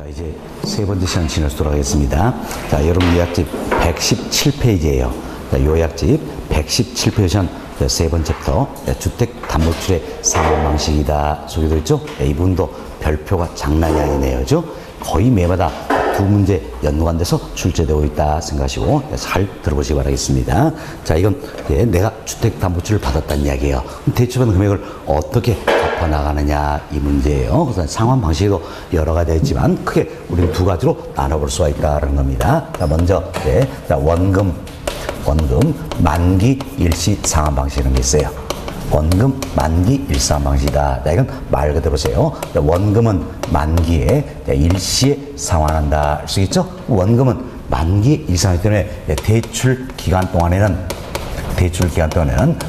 이제 세 번째 시간 진행하도록 하겠습니다. 자, 여러분 요약집 117페이지예요. 자, 요약집 117페이지 세 번째부터 주택담보출의 상환 방식이다 소개되어 있죠. 이 부분도 별표가 장난이 아니네요. 거의 매마다 두 문제 연관돼서 출제되고 있다 생각하시고 잘 들어보시기 바라겠습니다. 자, 이건 내가 주택담보출을 받았다는 이야기예요. 대출받은 금액을 어떻게 갚아 나가느냐 이 문제예요. 그래서 상환 방식도 여러 가지가 있지만 크게 우리는 두 가지로 나눠볼 수가 있다는 겁니다. 자, 먼저 자, 원금 만기 일시 상환 방식이라는 게 있어요. 원금 만기 일시상환 방식이다. 자, 이건 말 그대로 보세요. 원금은 만기에 일시에 상환한다. 알 수 있겠죠? 원금은 만기 일시상환이기 때문에 대출 기간 동안에는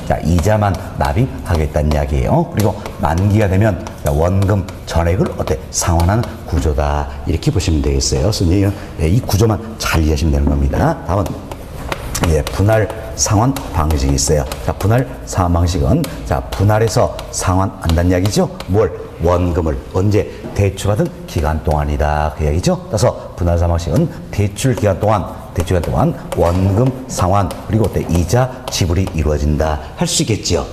자, 이자만 납입하겠다는 이야기예요. 그리고 만기가 되면 원금 전액을 상환하는 구조다. 이렇게 보시면 되겠어요. 그래서 이 구조만 잘 이해하시면 되는 겁니다. 다음은 분할 상환 방식이 있어요. 자, 분할 상환 방식은 자, 분할해서 상환한다는 이야기죠. 뭘? 원금을 언제? 대출받은 기간 동안이다. 그 이야기죠. 그래서 분할 상환 방식은 대출 기간 동안 원금 상환 그리고 이자 지불이 이루어진다. 할 수 있겠지요.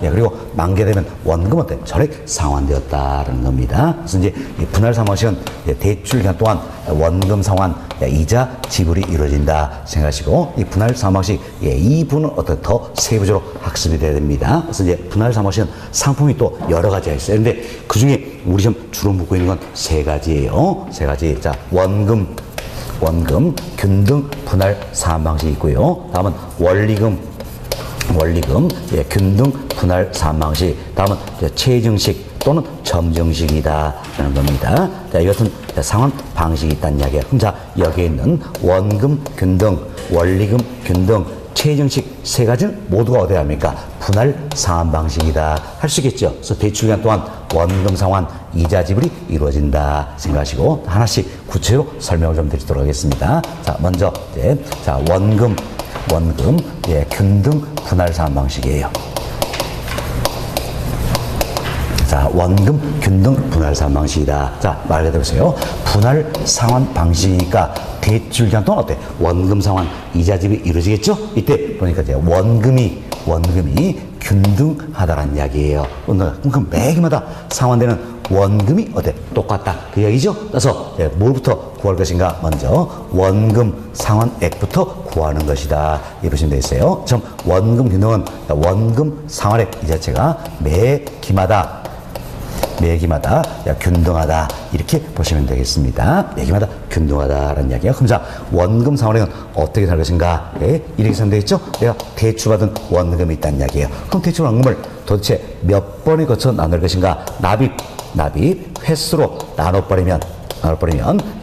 그리고 만기되면 원금은 전액 상환되었다는 겁니다. 그래서 이제 이 분할 상환 방식은 대출 기간 동안 원금 상환, 이자 지불이 이루어진다 생각하시고 이 분할 상환 방식 이 부분은 더 세부적으로 학습이 돼야 됩니다. 그래서 이제 분할 상환 방식은 상품이 또 여러 가지가 있어요. 근데 그 중에 우리 시험 주로 묻고 있는 건 세 가지예요. 세 가지. 자, 원금, 균등 분할 상환 방식이 있고요. 다음은 원리금, 균등 분할 상환 방식. 다음은 최증식 또는 점증식이다라는 겁니다. 자, 이것은 상환 방식이 있다는 이야기예요. 그럼 자, 여기에 있는 원금 균등, 원리금 균등, 최증식 세 가지는 모두가 어디에 합니까? 분할 상환 방식이다. 할 수 있겠죠. 그래서 대출 기간 동안 원금 상환, 이자 지불이 이루어진다 생각하시고 하나씩 구체적으로 설명을 좀 드리도록 하겠습니다. 자, 먼저 자, 원금, 균등 분할 상환 방식이에요. 자, 원금, 균등 분할 상환 방식이다. 자, 말 그대로 보세요. 분할 상환 방식이니까 대출 기간 동안 원금 상환, 이자 지불이 이루어지겠죠? 이때 보니까 이제 원금이 균등하다라는 이야기예요. 그럼 매기마다 상환되는 원금이 똑같다. 그 이야기죠? 그래서 뭘부터 구할 것인가? 먼저 원금 상환액부터 구하는 것이다. 이렇게 보시면 되겠어요. 그럼 원금 균등은 원금 상환액 이 자체가 매기마다 균등하다. 이렇게 보시면 되겠습니다. 매기마다 균등하다라는 이야기예요. 그럼 자, 원금 상환액은 어떻게 살 것인가? 이렇게 하면 되겠죠? 내가 대출받은 원금이 있다는 이야기예요. 그럼 대출 원금을 도대체 몇 번에 거쳐 나눌 것인가? 납입 횟수로 나눠버리면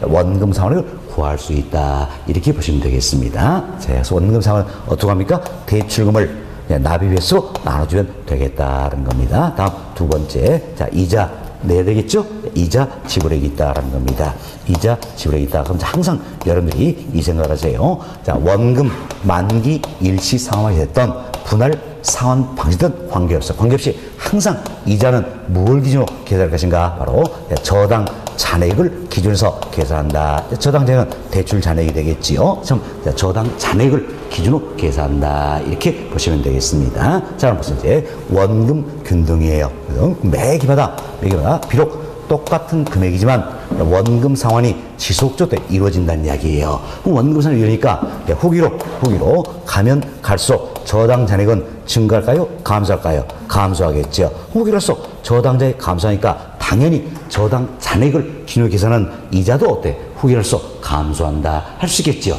원금 상환액을 구할 수 있다. 이렇게 보시면 되겠습니다. 자, 그래서 원금 상환은 어떻게 합니까? 대출금을 납입 횟수로 나눠주면 되겠다는 겁니다. 다음 두 번째, 자, 이자 내야 되겠죠? 이자 지불액이 있다라는 겁니다. 이자 지불액이 있다. 그럼 항상 여러분들이 이 생각을 하세요. 자, 원금 만기 일시 상환이 됐던 분할 상환 방식이든 관계없이 항상 이자는 뭘 기준으로 계산할 것인가? 바로 저당 잔액을 기준해서 계산한다. 저당 잔액은 대출 잔액이 되겠지요. 그럼 저당 잔액을 기준으로 계산한다. 이렇게 보시면 되겠습니다. 자, 그럼 무슨 이제 원금 균등이에요. 매기마다 비록 똑같은 금액이지만 원금 상환이 지속적으로 이루어진다는 이야기예요. 그럼 원금 상환이 이러니까 후기로 가면 갈수록 저당 잔액은 증가할까요? 감소할까요? 감소하겠죠. 후기로서 저당 잔액이 감소하니까 당연히 저당 잔액을 기준으로 계산하는 이자도 후기로서 감소한다. 할 수 있겠죠.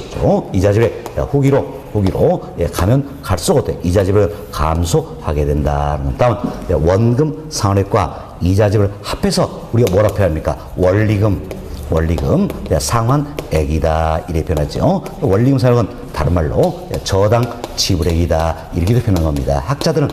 이자 지불액 후기로 가면 갈수록 이자 지불을 감소하게 된다. 다음 원금 상환액과 이자 지불을 합해서 우리가 뭐라 표현합니까? 원리금 상환액이다. 이렇게 표현하죠. 원리금 상환액은 다른 말로 저당 지불액이다. 이렇게 표현한 겁니다. 학자들은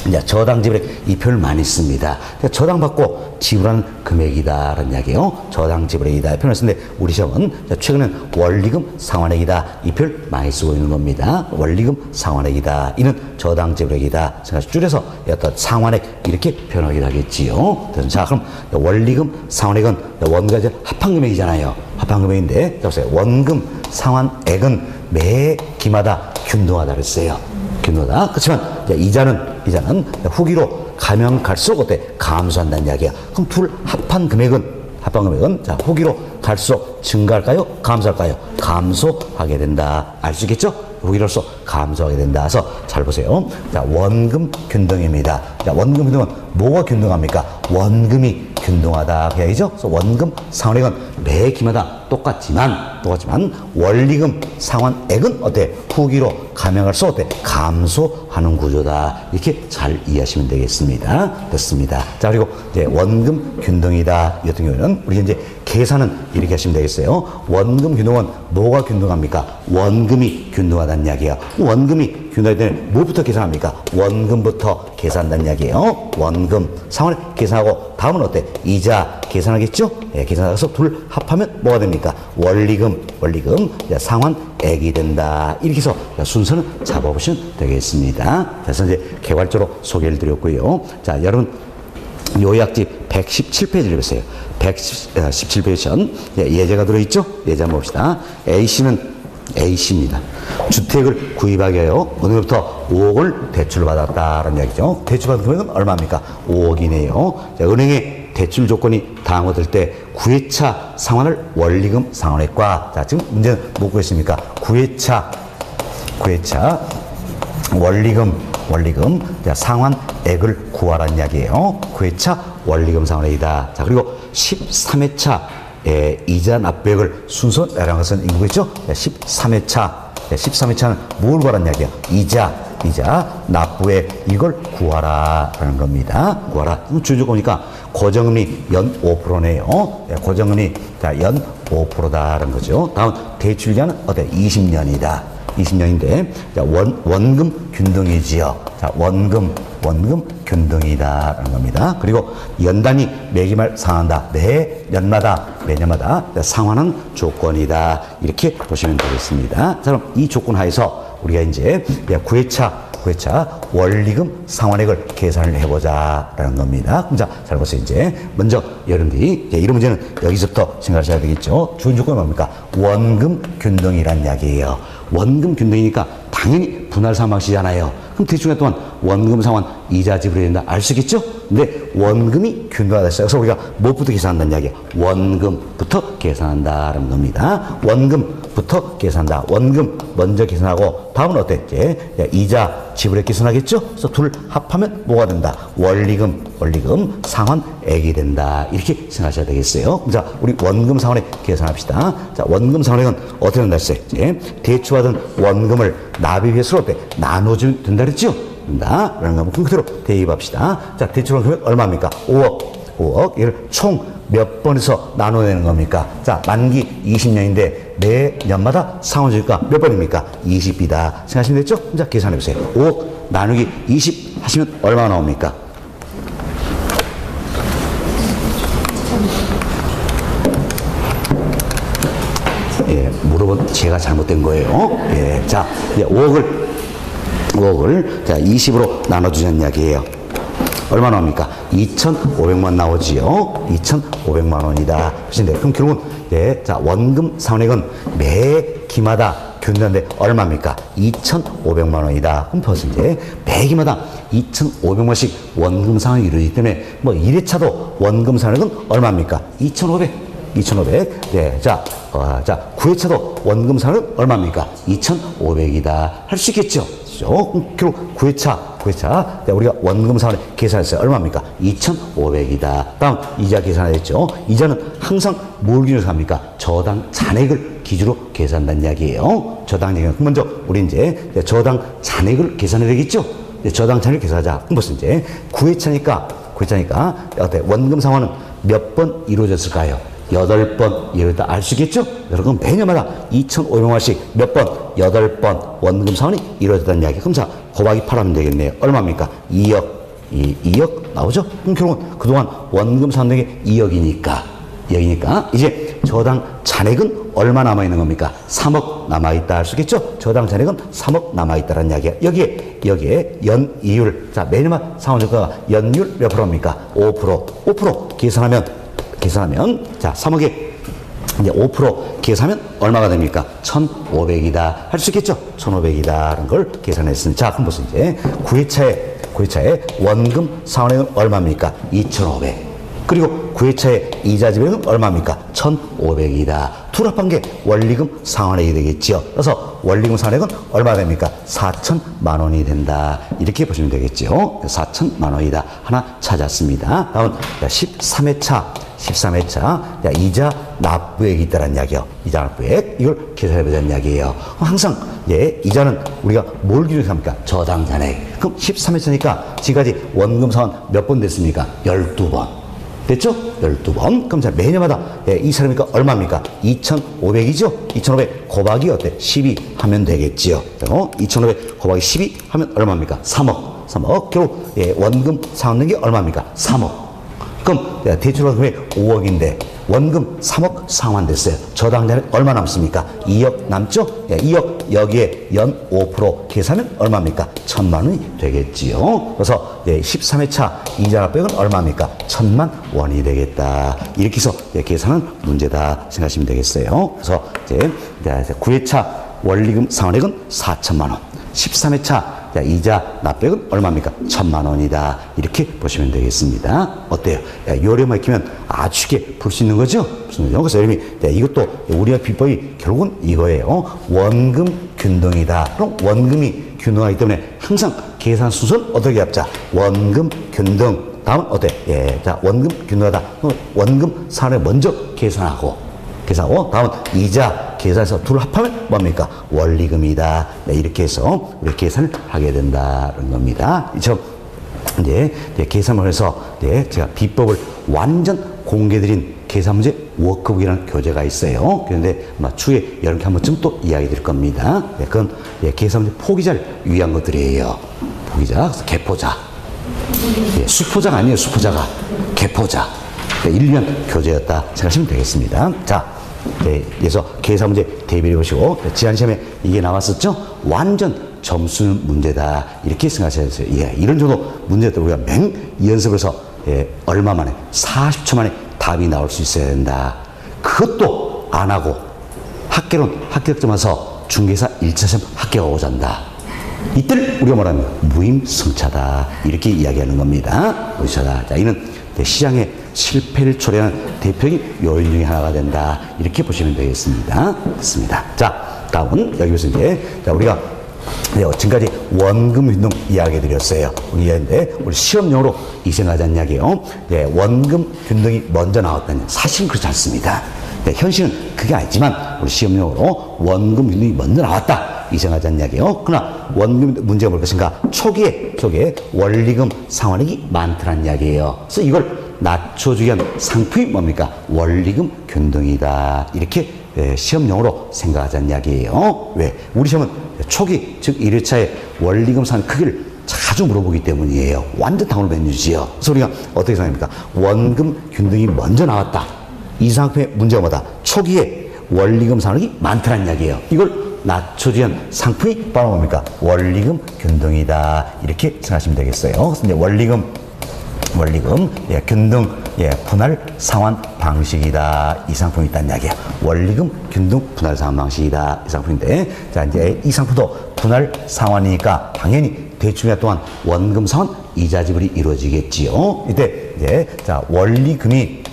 이제 저당 지불에 이 표현을 많이 씁니다. 저당받고 지불하는 금액이다라는 이야기예요. 저당 지불액이다 표현을 쓰는데 우리 시험은 최근에는 원리금 상환액이다 이 표현을 많이 쓰고 있는 겁니다. 원리금 상환액이다. 이는 저당 지불액이다. 제가 줄여서 어떤 상환액 이렇게 표현하기도 하겠지요. 자, 그럼 원리금 상환액은 원과 합한 금액이잖아요. 합한 금액인데 보세요. 원금 상환액은 매 기마다 균등하다 그랬어요. 균등하다. 그렇지만 이자는 후기로 가면 갈수록 어때? 감소한다는 이야기야. 그럼 둘 합한 금액은 자, 후기로 갈수록 증가할까요? 감소할까요? 감소하게 된다. 알 수 있겠죠? 후기로서 감소하게 된다. 그래서 잘 보세요. 자, 원금 균등입니다. 자, 원금 균등은 뭐가 균등합니까? 원금이 균등하다. 그 이야기죠? 그래서 원금 상환액은 매 기마다 똑같지만 원리금 상환액은 어때? 후기로 감양할수록 어때? 감소하는 구조다. 이렇게 잘 이해하시면 되겠습니다. 됐습니다. 자, 그리고 이제 원금 균등이다. 이 같은 경우에는 우리 이제 계산은 이렇게 하시면 되겠어요. 원금 균등은 뭐가 균등합니까? 원금이 균등하다는 이야기예요. 원금이 균등할 때는 뭐부터 계산합니까? 원금부터 계산한다는 이야기예요. 원금 상환액 계산하고 다음은 어때? 이자 계산하겠죠? 예, 계산해서 둘 합하면 뭐가 됩니까? 원리금 상환액이 된다. 이렇게 해서 순서는 잡아보시면 되겠습니다. 그래서 이제 개괄적으로 소개를 드렸고요. 자, 여러분 요약집 117페이지를 보세요. 117페이지 예제가 들어있죠? 예제 한번 봅시다. A씨입니다. 주택을 구입하기 위하여 은행으로부터 5억을 대출을 받았다라는 이야기죠. 대출받은 금액은 얼마입니까? 5억이네요. 자, 은행의 대출 조건이 다음과 같을 때 9회차 상환을 원리금 상환액과 자, 지금 문제는 뭐 구했습니까? 9회차 원리금 상환액을 구하라는 이야기예요. 9회차 원리금 상환액이다. 자, 그리고 13회차 이자 납부액을 순서 내라는 것은 인구겠죠? 13회차는 뭘 구하라는 이야기야? 이자 납부액 이걸 구하라라는 겁니다. 구하라. 주적 보니까 고정금리 연 5%네요. 고정금리 연 5%다라는 거죠. 다음 대출 기간은 어때? 20년이다. 20년인데 원금 균등이지요. 자, 원금 균등이다라는 겁니다. 그리고 연단위 매기말 상환한다. 매년마다 상환하는 조건이다. 이렇게 보시면 되겠습니다. 자, 그럼 이 조건 하에서 우리가 이제 9회차 원리금 상환액을 계산을 해보자라는 겁니다. 그럼 자, 잘 보세요. 이제 먼저 여러분들이 이런 문제는 여기서부터 생각하셔야 되겠죠. 주요 조건이 뭡니까? 원금 균등이란 이야기예요. 원금 균등이니까 당연히 분할 상환방식이잖아요. 그럼 대충 동안 원금 상환 이자 지불해야 된다. 알 수 있겠죠? 근데 원금이 균등하다 했어요. 그래서 우리가 무엇부터 계산한다는 이야기예요? 원금부터 계산한다라는 겁니다. 원금부터 계산한다. 원금 먼저 계산하고 다음은 어땠지? 이자 지불액 계산하겠죠? 그래서 둘 합하면 뭐가 된다? 원리금 상환액이 된다. 이렇게 생각하셔야 되겠어요. 자, 우리 원금 상환액 계산합시다. 자, 원금 상환액은 어떻게 된다 했어요? 대출받은 원금을 납입 횟수로 어때? 나눠주면 된다 그랬죠? 된다. 라는 거 그대로 대입합시다. 자, 대출한 금액 얼마입니까? 5억. 이걸 총 몇 번에서 나눠내는 겁니까? 자, 만기 20년인데 매년마다 상환주니까 몇 번입니까? 20이다. 생각하시면 됐죠? 자, 계산해보세요. 5억 나누기 20 하시면 얼마 나옵니까? 예, 물어본 제가 잘못된 거예요. 예, 자, 이제 5억을 자 20으로 나눠주자는 이야기예요. 얼마 나옵니까? 2,500만 나오지요. 2,500만 원이다. 그럼 결국은 자 원금 상환액은 매 기마다 균등한데 얼마입니까? 2,500만 원이다. 그럼 벌써 이제 매 기마다 2,500만원씩 원금 상환이 이루어지기 때문에 뭐 1회차도 원금 상환액은 얼마입니까? 2,500. 네, 자, 9회차도 원금 상환은 얼마입니까? 2,500이다. 할 수 있겠죠? 결국 9회차. 우리가 원금 상환을 계산했어요. 얼마입니까? 2,500이다. 다음, 이자 계산했죠. 이자는 항상 뭘 기준으로 합니까? 저당 잔액을 기준으로 계산한다는 이야기예요. 저당 잔액. 먼저, 우리 이제 저당 잔액을 계산해야 되겠죠? 저당 잔액을 계산하자. 그럼 벌써 이제 9회차니까, 어때? 원금 상환은 몇 번 이루어졌을까요? 8번 이랬다 알 수 있겠죠? 여러분 매년마다 2,500만원씩 몇 번? 8번 원금 상환이 이루어졌다는 이야기. 그럼 자 곱하기 8 하면 되겠네요. 얼마입니까? 2억. 2억 나오죠? 그럼 결국은 그동안 원금 상환액이 2억이니까 이제 저당 잔액은 얼마 남아있는 겁니까? 3억 남아있다 할 수 있겠죠? 저당 잔액은 3억 남아있다는 이야기야. 여기에 연이율. 자, 매년마다 상환효과가 연율 몇 프로입니까? 5%. 계산하면, 자, 3억에 이제 5% 계산하면 얼마가 됩니까? 1,500이다. 할 수 있겠죠? 1,500이다라는 걸 계산했습니다. 자, 그럼 보세요. 이제 9회차에 원금 상환액은 얼마입니까? 2,500. 그리고 9회차에 이자 지불액은 얼마입니까? 1,500이다. 둘 합한 게 원리금 상환액이 되겠지요. 그래서 원리금 상환액은 얼마 됩니까? 4천만 원이 된다. 이렇게 보시면 되겠지요. 4천만 원이다. 하나 찾았습니다. 다음 13회차 이자 납부액이 있다는 이야기요. 이자 납부액 이걸 계산해보자는 이야기예요. 항상 이자는 우리가 뭘 기준으로 합니까? 저당 잔액. 그럼 13회차니까 지금까지 원금 상환 몇 번 됐습니까? 12번. 됐죠? 12번. 그럼 자, 매년마다 이 사람이니까 얼마입니까? 2,500이죠? 2,500 곱하기 어때? 12 하면 되겠지요. 2,500 곱하기 12 하면 얼마입니까? 3억. 결국 원금 상환액이 얼마입니까? 3억. 그럼 대출받은 금액 5억인데 원금 3억 상환됐어요. 저당 잔액 얼마 남습니까? 2억 남죠? 2억 여기에 연 5% 계산하면 얼마입니까? 1,000만 원이 되겠지요. 그래서 13회차 이자 납부액은 얼마입니까? 1,000만 원이 되겠다. 이렇게 해서 계산은 문제다 생각하시면 되겠어요. 그래서 이제 9회차 원리금 상환액은 4천만 원. 13회차 이자 납부액은 얼마입니까? 1,000만 원이다. 이렇게 보시면 되겠습니다. 어때요? 요령만 익히면 아주 쉽게 풀 수 있는 거죠? 그래서 여러분이 이것도 우리의 비법이 결국은 이거예요. 원금 균등이다. 그럼 원금이 균등하기 때문에 항상 계산 순서는 어떻게 잡자? 원금 균등. 다음은 어때? 자, 원금 균등하다. 원금 상환을 먼저 계산하고 다음은 이자 계산해서 둘을 합하면 뭡니까? 원리금이다. 이렇게 해서 우리 계산을 하게 된다는 겁니다. 이처럼 이제 계산을 해서 제가 비법을 완전 공개드린 계산 문제 워크북이라는 교재가 있어요. 그런데 아마 추후에 여러분께 한 번쯤 또 이야기 드릴 겁니다. 그건 계산 문제 포기자를 위한 것들이에요. 포기자, 개포자. 수포자가 아니에요. 수포자가. 개포자. 1년 교재였다 생각하시면 되겠습니다. 자, 그래서 계산 문제 대비해 보시고 지난 시험에 이게 나왔었죠? 완전 점수 문제다 이렇게 생각하셔야 돼요. 이런 정도 문제들 우리가 맹 연습해서 얼마 만에 40초 만에 답이 나올 수 있어야 된다. 그것도 안 하고 합격점 와서 중개사 1차 시험 합격하고 잔다. 이때를 우리가 말하는 무임승차다 이렇게 이야기하는 겁니다. 무임승차다. 자, 이는 시장의 실패를 초래하는 대표적인 요인 중에 하나가 된다. 이렇게 보시면 되겠습니다. 됐습니다. 자, 다음은 여기서 이제 우리가 지금까지 원금 균등 이야기 드렸어요. 우리 시험용으로 이 생각하자는 이야기예요. 원금 균등이 먼저 나왔다는 사실은 그렇지 않습니다. 현실은 그게 아니지만 우리 시험용으로 원금 균등이 먼저 나왔다. 이 생각하자는 이야기예요. 그러나 원금 문제가 뭘 것인가? 초기에 원리금 상환액이 많더란 이야기예요. 그래서 이걸 낮춰주기 위한 상품이 뭡니까? 원리금 균등이다. 이렇게 시험용으로 생각하자는 이야기예요. 왜? 우리 시험은 초기, 즉 1회차에 원리금 상환 크기를 자주 물어보기 때문이에요. 완전 당으로 맨유지요. 그래서 우리가 어떻게 생각합니까? 원금 균등이 먼저 나왔다. 이 상품의 문제가 뭐다? 초기에 원리금 상환액이 많더란 이야기예요. 이걸 낮춰주기 위한 상품이 바로 뭡니까? 원리금 균등이다. 이렇게 생각하시면 되겠어요. 그래서 이제 원리금, 균등, 분할 상환 방식이다. 이 상품이 있다는 이야기예요. 원리금, 균등, 분할 상환 방식이다. 이 상품인데, 자, 이제 이 상품도 분할 상환이니까 당연히 대충 동안 원금 상환 이자 지불이 이루어지겠지요. 이때 이제 자, 원리금이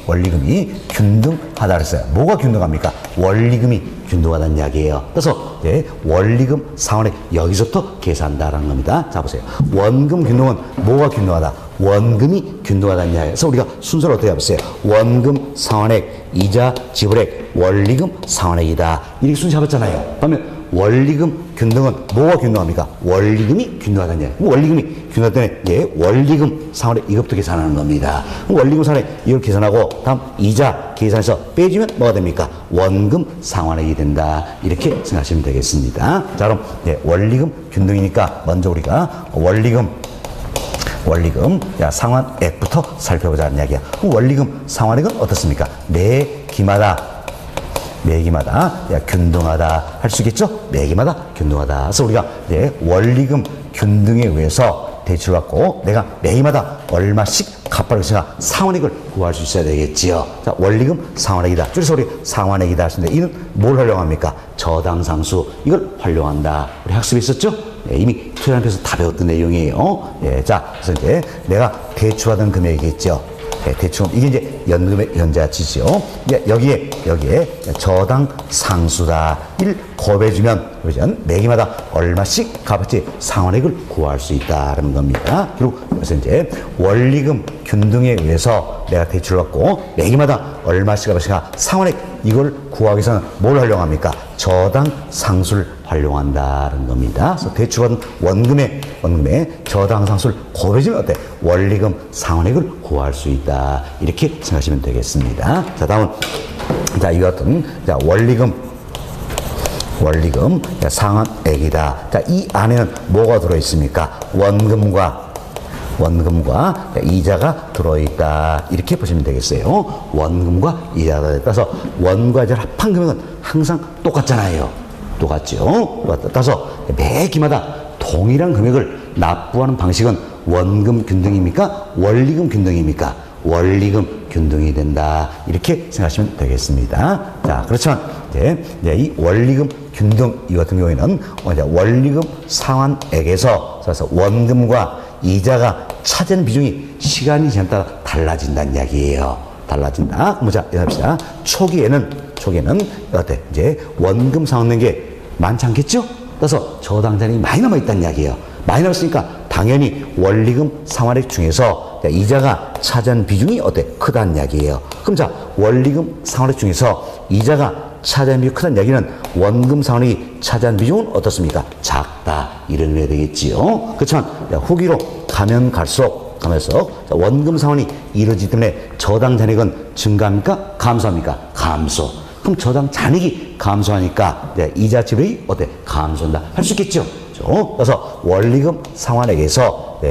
균등하다 그랬어요. 뭐가 균등합니까? 원리금이 균등하다는 이야기예요. 그래서 원리금 상환액 여기서부터 계산한다라는 겁니다. 자, 보세요. 원금 균등은 뭐가 균등하다? 원금이 균등하다는 이야기예요. 그래서 우리가 순서를 어떻게 해보세요? 원금 상환액, 이자 지불액, 원리금 상환액이다. 이렇게 순서 잡았잖아요. 그러면 원리금 균등은 뭐가 균등합니까? 원리금이 균등하다는 이야기예요. 원리금이 균등하다는 원리금 상환액 이것부터 계산하는 겁니다. 원리금 상환액 이걸 계산하고 다음 이자 계산해서 빼주면 뭐가 됩니까? 원금 상환액이 된다. 이렇게 생각하시면 되겠습니다. 자, 그럼 원리금 균등이니까 먼저 우리가 원리금 원리금 상환액부터 살펴보자는 이야기야. 그럼 원리금 상환액은 어떻습니까? 매기마다 균등하다 할 수 있겠죠? 매기마다 균등하다. 그래서 우리가 이제 원리금 균등에 의해서 대출을 받고 내가 매기마다 얼마씩 갚을 것인가 상환액을 구할 수 있어야 되겠지요. 자, 원리금 상환액이다. 줄여서 우리 상환액이다 하시는데 이는 뭘 활용합니까? 저당상수 이걸 활용한다. 우리 학습에 있었죠? 네, 이미 투자한테서 다 배웠던 내용이에요. 예, 자, 그래서 이제 내가 대출받은 금액이겠죠. 네, 대충 이게 이제 연금의 현재가치죠. 여기에 저당 상수다. 이를 곱해주면 매기마다 얼마씩 값어치 상환액을 구할 수 있다는 겁니다. 그리고 그래서 이제 원리금 균등에 의해서 내가 대출을 받고 매기마다 얼마씩 값어치 상환액 이걸 구하기 위해서는 뭘 활용합니까? 저당 상수를 활용한다는 겁니다. 그래서 대출받은 원금의 저당 상수를 곱해주면 어때? 원리금 상환액을 구할 수 있다. 이렇게 생각하시면 되겠습니다. 자, 다음은 자, 이 같은 자, 원리금 상환액이다. 자, 이 안에는 뭐가 들어 있습니까? 원금과 이자가 들어있다. 이렇게 보시면 되겠어요. 원금과 이자가 들어있다. 그래서 원과 이자를 합한 금액은 항상 똑같잖아요. 똑같죠? 따라서 매기마다 동일한 금액을 납부하는 방식은 원금 균등입니까? 원리금 균등입니까? 원리금 균등이 된다. 이렇게 생각하시면 되겠습니다. 자, 그렇지만 이제 이 원리금 균등 이 같은 경우에는 원리금 상환액에서 그래서 원금과 이자가 차지하는 비중이 시간이 지나에 따라 달라진다는 이야기예요. 달라진다. 그럼 자, 합시다. 초기에는 어때? 이제 원금 상환된 게 많지 않겠죠? 그래서 저당자금이 많이 남아있다는 이야기예요. 많이 남았으니까 당연히 원리금 상환액 중에서 이자가 차지하는 비중이 어때? 크다는 이야기예요. 그럼 자, 원리금 상환액 중에서 이자가 차지하는 비중이 크다는 이야기는 원금 상환액이 차지하는 비중은 어떻습니까? 작다. 이런 의미가 되겠지요. 그렇지만 후기로 가면 갈수록 원금 상환이 이루어지기 때문에 저당 잔액은 증가합니까? 감소합니까? 감소. 그럼 저당 잔액이 감소하니까 이자 지불이 어때? 감소한다. 할 수 있겠죠? 그래서 원리금 상환액에서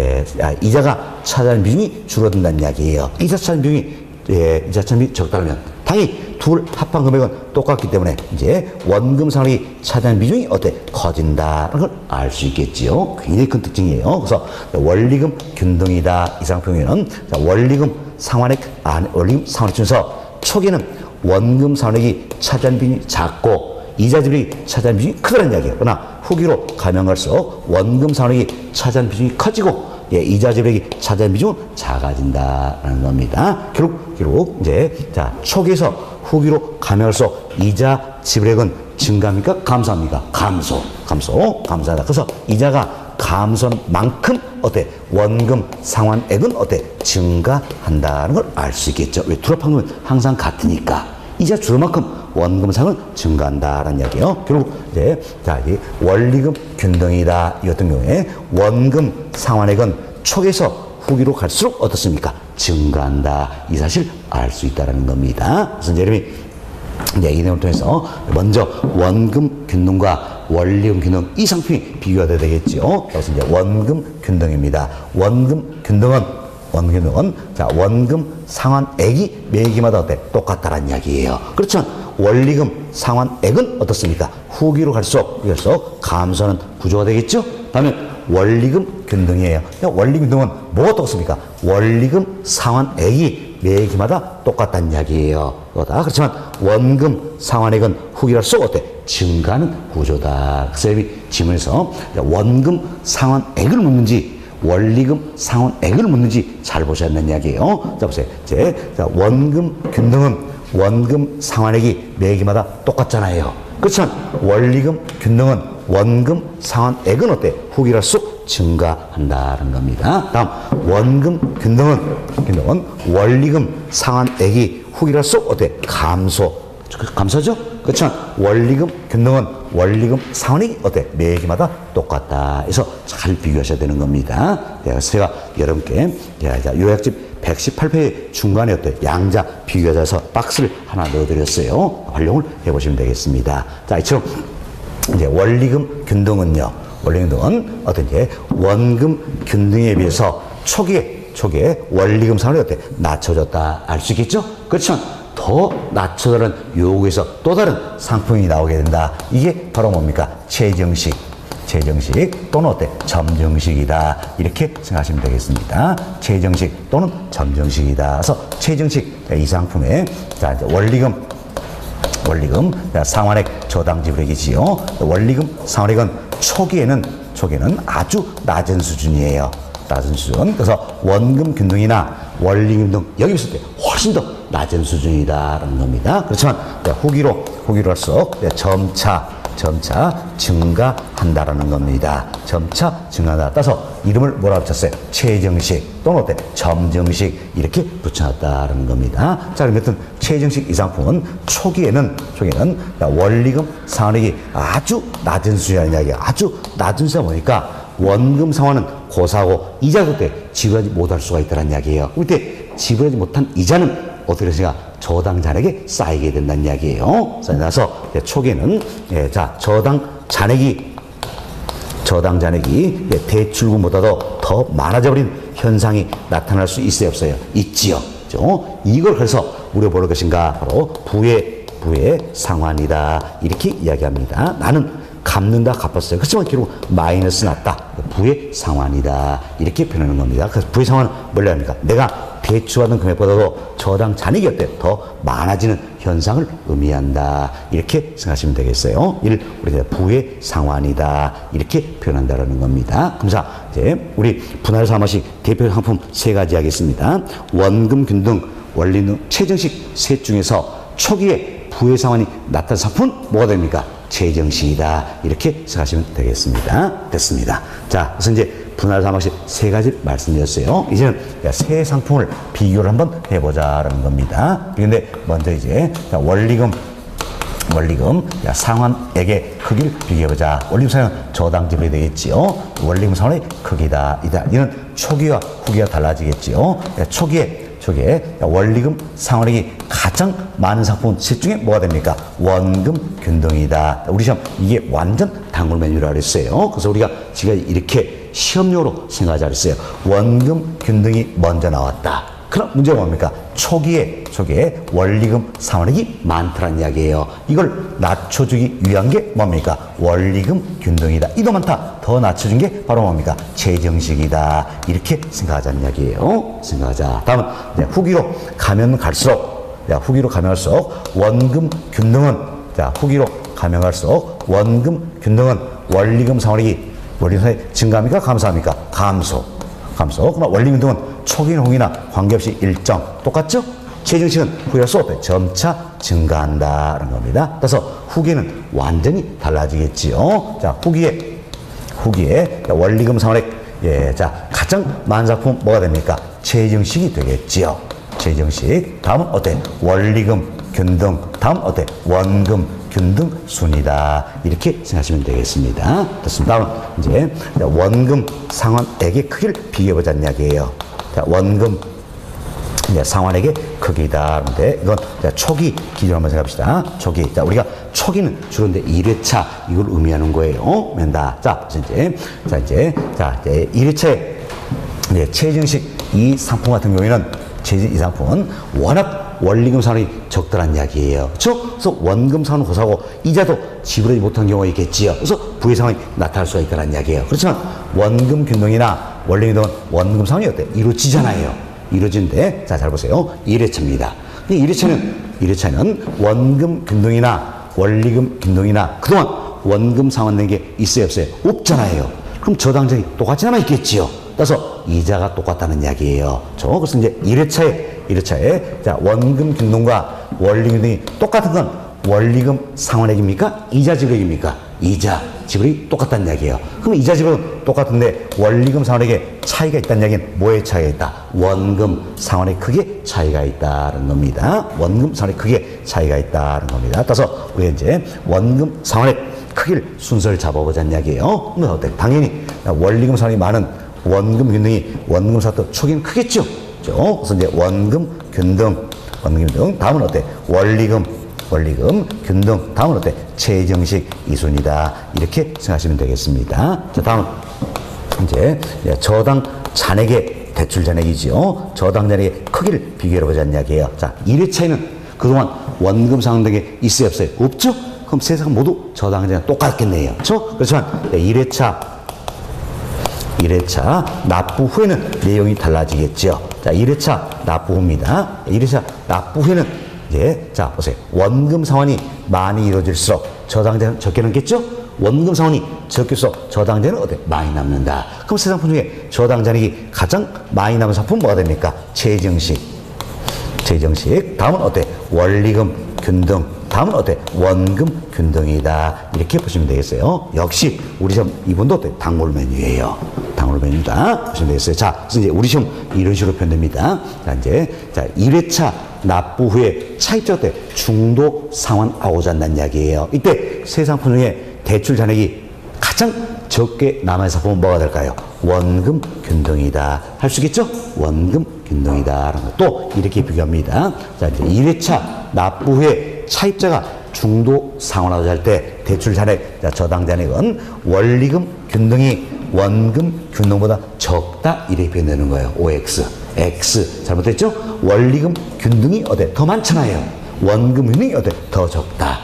이자가 차지하는 비중이 줄어든다는 이야기예요. 이자 차지하는 비중이 적다면 당연히 둘 합한 금액은 똑같기 때문에 이제 원금 상환액이 차지하는 비중이 어때? 커진다는 걸 알 수 있겠지요. 굉장히 큰 특징이에요. 그래서 원리금 균등이다. 이 상품에는 원리금 상환액 중에서 초기에는 원금 상환액이 차지하는 비중이 작고 이자 지불이 차지하는 비중이 크다는 이야기예요. 그러나 후기로 가면 갈수록 원금 상환액이 차지하는 비중이 커지고 이자 지불액이 차지하는 비중은 작아진다는 겁니다. 결국 이제 자, 초기에서 후기로 가면 갈수록 이자 지불액은 증가합니까? 감소합니까? 감소하다. 그래서 이자가 감소하는 만큼 어때? 원금 상환액은 어때? 증가한다는 걸 알 수 있겠죠. 왜? 둘 합한 금은 항상 같으니까. 이자 줄을 만큼 원금 상은 증가한다라는 이야기예요. 결국 이제 자, 이 원리금 균등이다. 이 같은 경우에 원금 상환액은 초기에서 후기로 갈수록 어떻습니까? 증가한다. 이 사실 알 수 있다라는 겁니다. 그래서 여러분이 이 내용을 통해서 먼저 원금 균등과 원리금 균등 이 상품이 비교가 돼야 되겠죠. 그래서 이제 원금 균등입니다. 원금 균등은 자, 원금 상환액이 매기마다 어때? 똑같다라는 이야기예요. 그렇지만 원리금 상환액은 어떻습니까? 후기로 갈수록 감소하는 구조가 되겠죠. 다음에 원리금 균등이에요. 원리금 균등은 뭐가 똑같습니까? 원리금 상환액이 매기마다 똑같다는 이야기예요. 그렇지만 원금 상환액은 후기로 갈수록 어때? 증가하는 구조다. 그래서 지문에서 원금 상환액을 묻는지 원리금 상환액을 묻는지 잘 보셔야 한다는 이야기예요. 자, 보세요. 자, 원금 균등은 원금 상환액이 매기마다 똑같잖아요. 그렇지만 원리금 균등은 원금 상환액은 어때? 후기로 갈수록 증가한다는 겁니다. 다음 원금 균등은 원리금 상환액이 후기로 갈수록 어때? 감소죠? 그렇지만 원리금 균등은 원리금 상환액이 어때? 매기마다 똑같다. 그래서 잘 비교하셔야 되는 겁니다. 그래서 제가 여러분께 요약집 118페이지 중간에 어때? 양자 비교하자서 박스를 하나 넣어드렸어요. 활용을 해보시면 되겠습니다. 자, 이처럼 이제 원리금 균등은요. 원리금 균등은 어떤 원금 균등에 비해서 초기에 원리금 상환이 어때? 낮춰졌다 알 수 있겠죠? 그렇지만 더 낮춰다는 요구에서 또 다른 상품이 나오게 된다. 이게 바로 뭡니까? 최정식 또는 어때? 점정식이다. 이렇게 생각하시면 되겠습니다. 최정식 또는 점정식이다. 그래서 최정식 이 상품에 자 이제 원리금 상환액 저당 지불액이지요. 원리금 상환액은 초기에는 아주 낮은 수준이에요. 낮은 수준. 그래서 원금 균등이나 원리금 등 여기 있을 때 훨씬 더 낮은 수준이다라는 겁니다. 그렇지만 후기로 할수록 점차 증가한다라는 겁니다. 점차 증가한다. 따라서 이름을 뭐라 붙였어요? 최정식 또는 어때? 점정식 이렇게 붙여놨다라는 겁니다. 자, 그럼 여튼 최정식 이 상품은 초기에는 원리금 상환액이 아주 낮은 수준이라는 이야기야. 아주 낮은 수준이다 보니까 원금 상환은 고사하고 이자도 때 지불하지 못할 수가 있다는 이야기예요. 그때 지불하지 못한 이자는 어떻게 되시냐? 저당 잔액에 쌓이게 된다는 이야기예요. 그래서 초기에는 저당 잔액이 대출금보다도 더 많아져버린 현상이 나타날 수 있어요, 없어요? 있지요. 그렇죠? 이걸 그래서 우리가 볼 것인가? 바로 부의 상환이다. 이렇게 이야기합니다. 나는 갚는다, 갚았어요. 그렇지만 결국 마이너스 났다. 부의 상환이다. 이렇게 표현하는 겁니다. 그래서 부의 상환은 뭘 합니까? 내가 대출받은 금액보다도 저당 잔액이 어때? 더 많아지는 현상을 의미한다. 이렇게 생각하시면 되겠어요. 이를 우리가 부의 상환이다. 이렇게 표현한다라는 겁니다. 그럼 자, 이제 우리 분할 사무식 대표 상품 세 가지 하겠습니다. 원금 균등, 원리금, 최정식 셋 중에서 초기에 부의 상환이 나타난 상품은 뭐가 됩니까? 최정식이다. 이렇게 생각하시면 되겠습니다. 됐습니다. 자, 그래서 이제 분할 사무식 세 가지 말씀드렸어요. 이제는 세 상품을 비교를 한번 해보자라는 겁니다. 그런데 먼저 이제 원리금 상환액의 크기를 비교해보자. 원리금 상환은 저당 지불이 되겠지요. 원리금 상환의 크기다. 이는 초기와 후기가 달라지겠지요. 초기에 원리금 상환액이 가장 많은 상품 셋 중에 뭐가 됩니까? 원금 균등이다. 우리 시험 이게 완전 단골 메뉴라 그랬어요. 그래서 우리가 지금 이렇게 시험용으로 생각하자 그랬어요. 원금 균등이 먼저 나왔다. 그럼 문제가 뭡니까? 초기에 원리금 상환액이 많다는 이야기예요. 이걸 낮춰주기 위한 게 뭡니까? 원리금 균등이다. 이도 많다. 더 낮춰준 게 바로 뭡니까? 최정식이다. 이렇게 생각하자는 이야기예요. 생각하자. 다음은 이제 후기로 가면 갈수록 원금 균등은 원리금 상환액이 증가합니까? 감소합니까? 감소. 그러나 원리금 등은 초기나 후기나 관계없이 일정 똑같죠? 최정식은 후기로서 어때? 점차 증가한다는 겁니다. 그래서 후기는 완전히 달라지겠지요. 자, 후기에 원리금 상환액 가장 많은 상품 뭐가 됩니까? 최정식이 되겠지요. 최정식. 다음은 어때? 원리금 균등. 다음 어때? 원금 균등 순이다. 이렇게 생각하시면 되겠습니다. 됐습니다. 다음은 이제 원금 상환액의 크기를 비교해보자는 이야기예요. 자, 원금 상환액의 크기다. 근데 이건 초기 기준으로 한번 생각합시다. 초기. 자, 우리가 초기는 주로 1회차 이걸 의미하는 거예요. 맨다. 자, 이제 1회차에 최정식 이 상품 같은 경우에는 이 상품은 워낙 원리금 상환이 적더란 이야기예요. 그렇죠? 그래서 원금 상환은 고사하고 이자도 지불하지 못한 경우가 있겠지요. 그래서 부의 상환이 나타날 수가 있다는 이야기예요. 그렇지만 원금 균등이나 원리금 등은 원금 상환이 어때? 이루어지잖아요. 이루어지는데 자, 잘 보세요. 1회차입니다. 근데 1회차는 원금 균등이나 원리금 균등이나 그동안 원금 상환된 게 있어요, 없어요? 없잖아요. 그럼 저당장이 똑같이 남아 있겠지요. 따라서 이자가 똑같다는 이야기예요. 그래서 이제 1회차에 자, 원금 균등과 원리금 등이 똑같은 건 원리금 상환액입니까? 이자 지불액입니까? 이자 지불이 똑같다는 이야기예요. 그럼 이자 지불은 똑같은데 원리금 상환액에 차이가 있다는 이야기는 뭐에 차이가 있다? 원금 상환액 크기에 차이가 있다는 겁니다. 원금 상환액 크기에 차이가 있다는 겁니다. 따라서 우리가 이제 원금 상환액 크기를 순서를 잡아보자는 이야기예요. 그럼 어때? 당연히 원리금 상환이 많은 원금 균등이 원금 상환도 초기는 크겠죠. 그래서 이제 원금 균등. 다음은 어때? 원리금 균등. 다음은 어때? 최정식 이순이다. 이렇게 생각하시면 되겠습니다. 자, 다음은 이제 저당 잔액의 대출 잔액이죠. 저당 잔액의 크기를 비교해보자는 이야기예요. 자, 1회 차이는 그동안 원금 상환 등에 있어요, 없어요? 없죠? 그럼 세상 모두 저당 잔액 똑같겠네요. 그렇죠? 그렇지만 1회차 납부 후에는 내용이 달라지겠죠. 자, 1회차 납부 후입니다. 1회차 납부 후에는 이제 자, 보세요. 원금 상환이 많이 이루어질수록 저당자는 적게 남겠죠? 원금 상환이 적게일수록 저당자는 어때? 많이 남는다. 그럼 세 상품 중에 저당자액이 가장 많이 남은 상품은 뭐가 됩니까? 최정식. 다음은 어때? 원리금, 균등. 다음은 어때? 원금, 균등이다. 이렇게 보시면 되겠어요. 역시 우리 시험 이분도 어때? 단골 메뉴예요. 단골 메뉴다. 보시면 되겠어요. 자, 그래서 이제 우리 시험 이런 식으로 표현됩니다. 자, 이제 1회차 납부 후에 차입자 때 중도 상환하고자 한다는 이야기예요. 이때 세 상품 중에 대출 잔액이 가장 적게 남아있는 상품은 뭐가 될까요? 원금 균등이다. 할 수 있겠죠? 원금 균등이다. 또 이렇게 비교합니다. 자, 이제 1회차 납부 후에 차입자가 중도 상환하고자 할 때 대출 잔액, 저당 잔액은 원리금 균등이 원금 균등보다 적다. 이렇게 표현되는 거예요. OX. X. 잘못됐죠? 원리금 균등이 어때? 더 많잖아요. 원금 균등이 어때? 더 적다.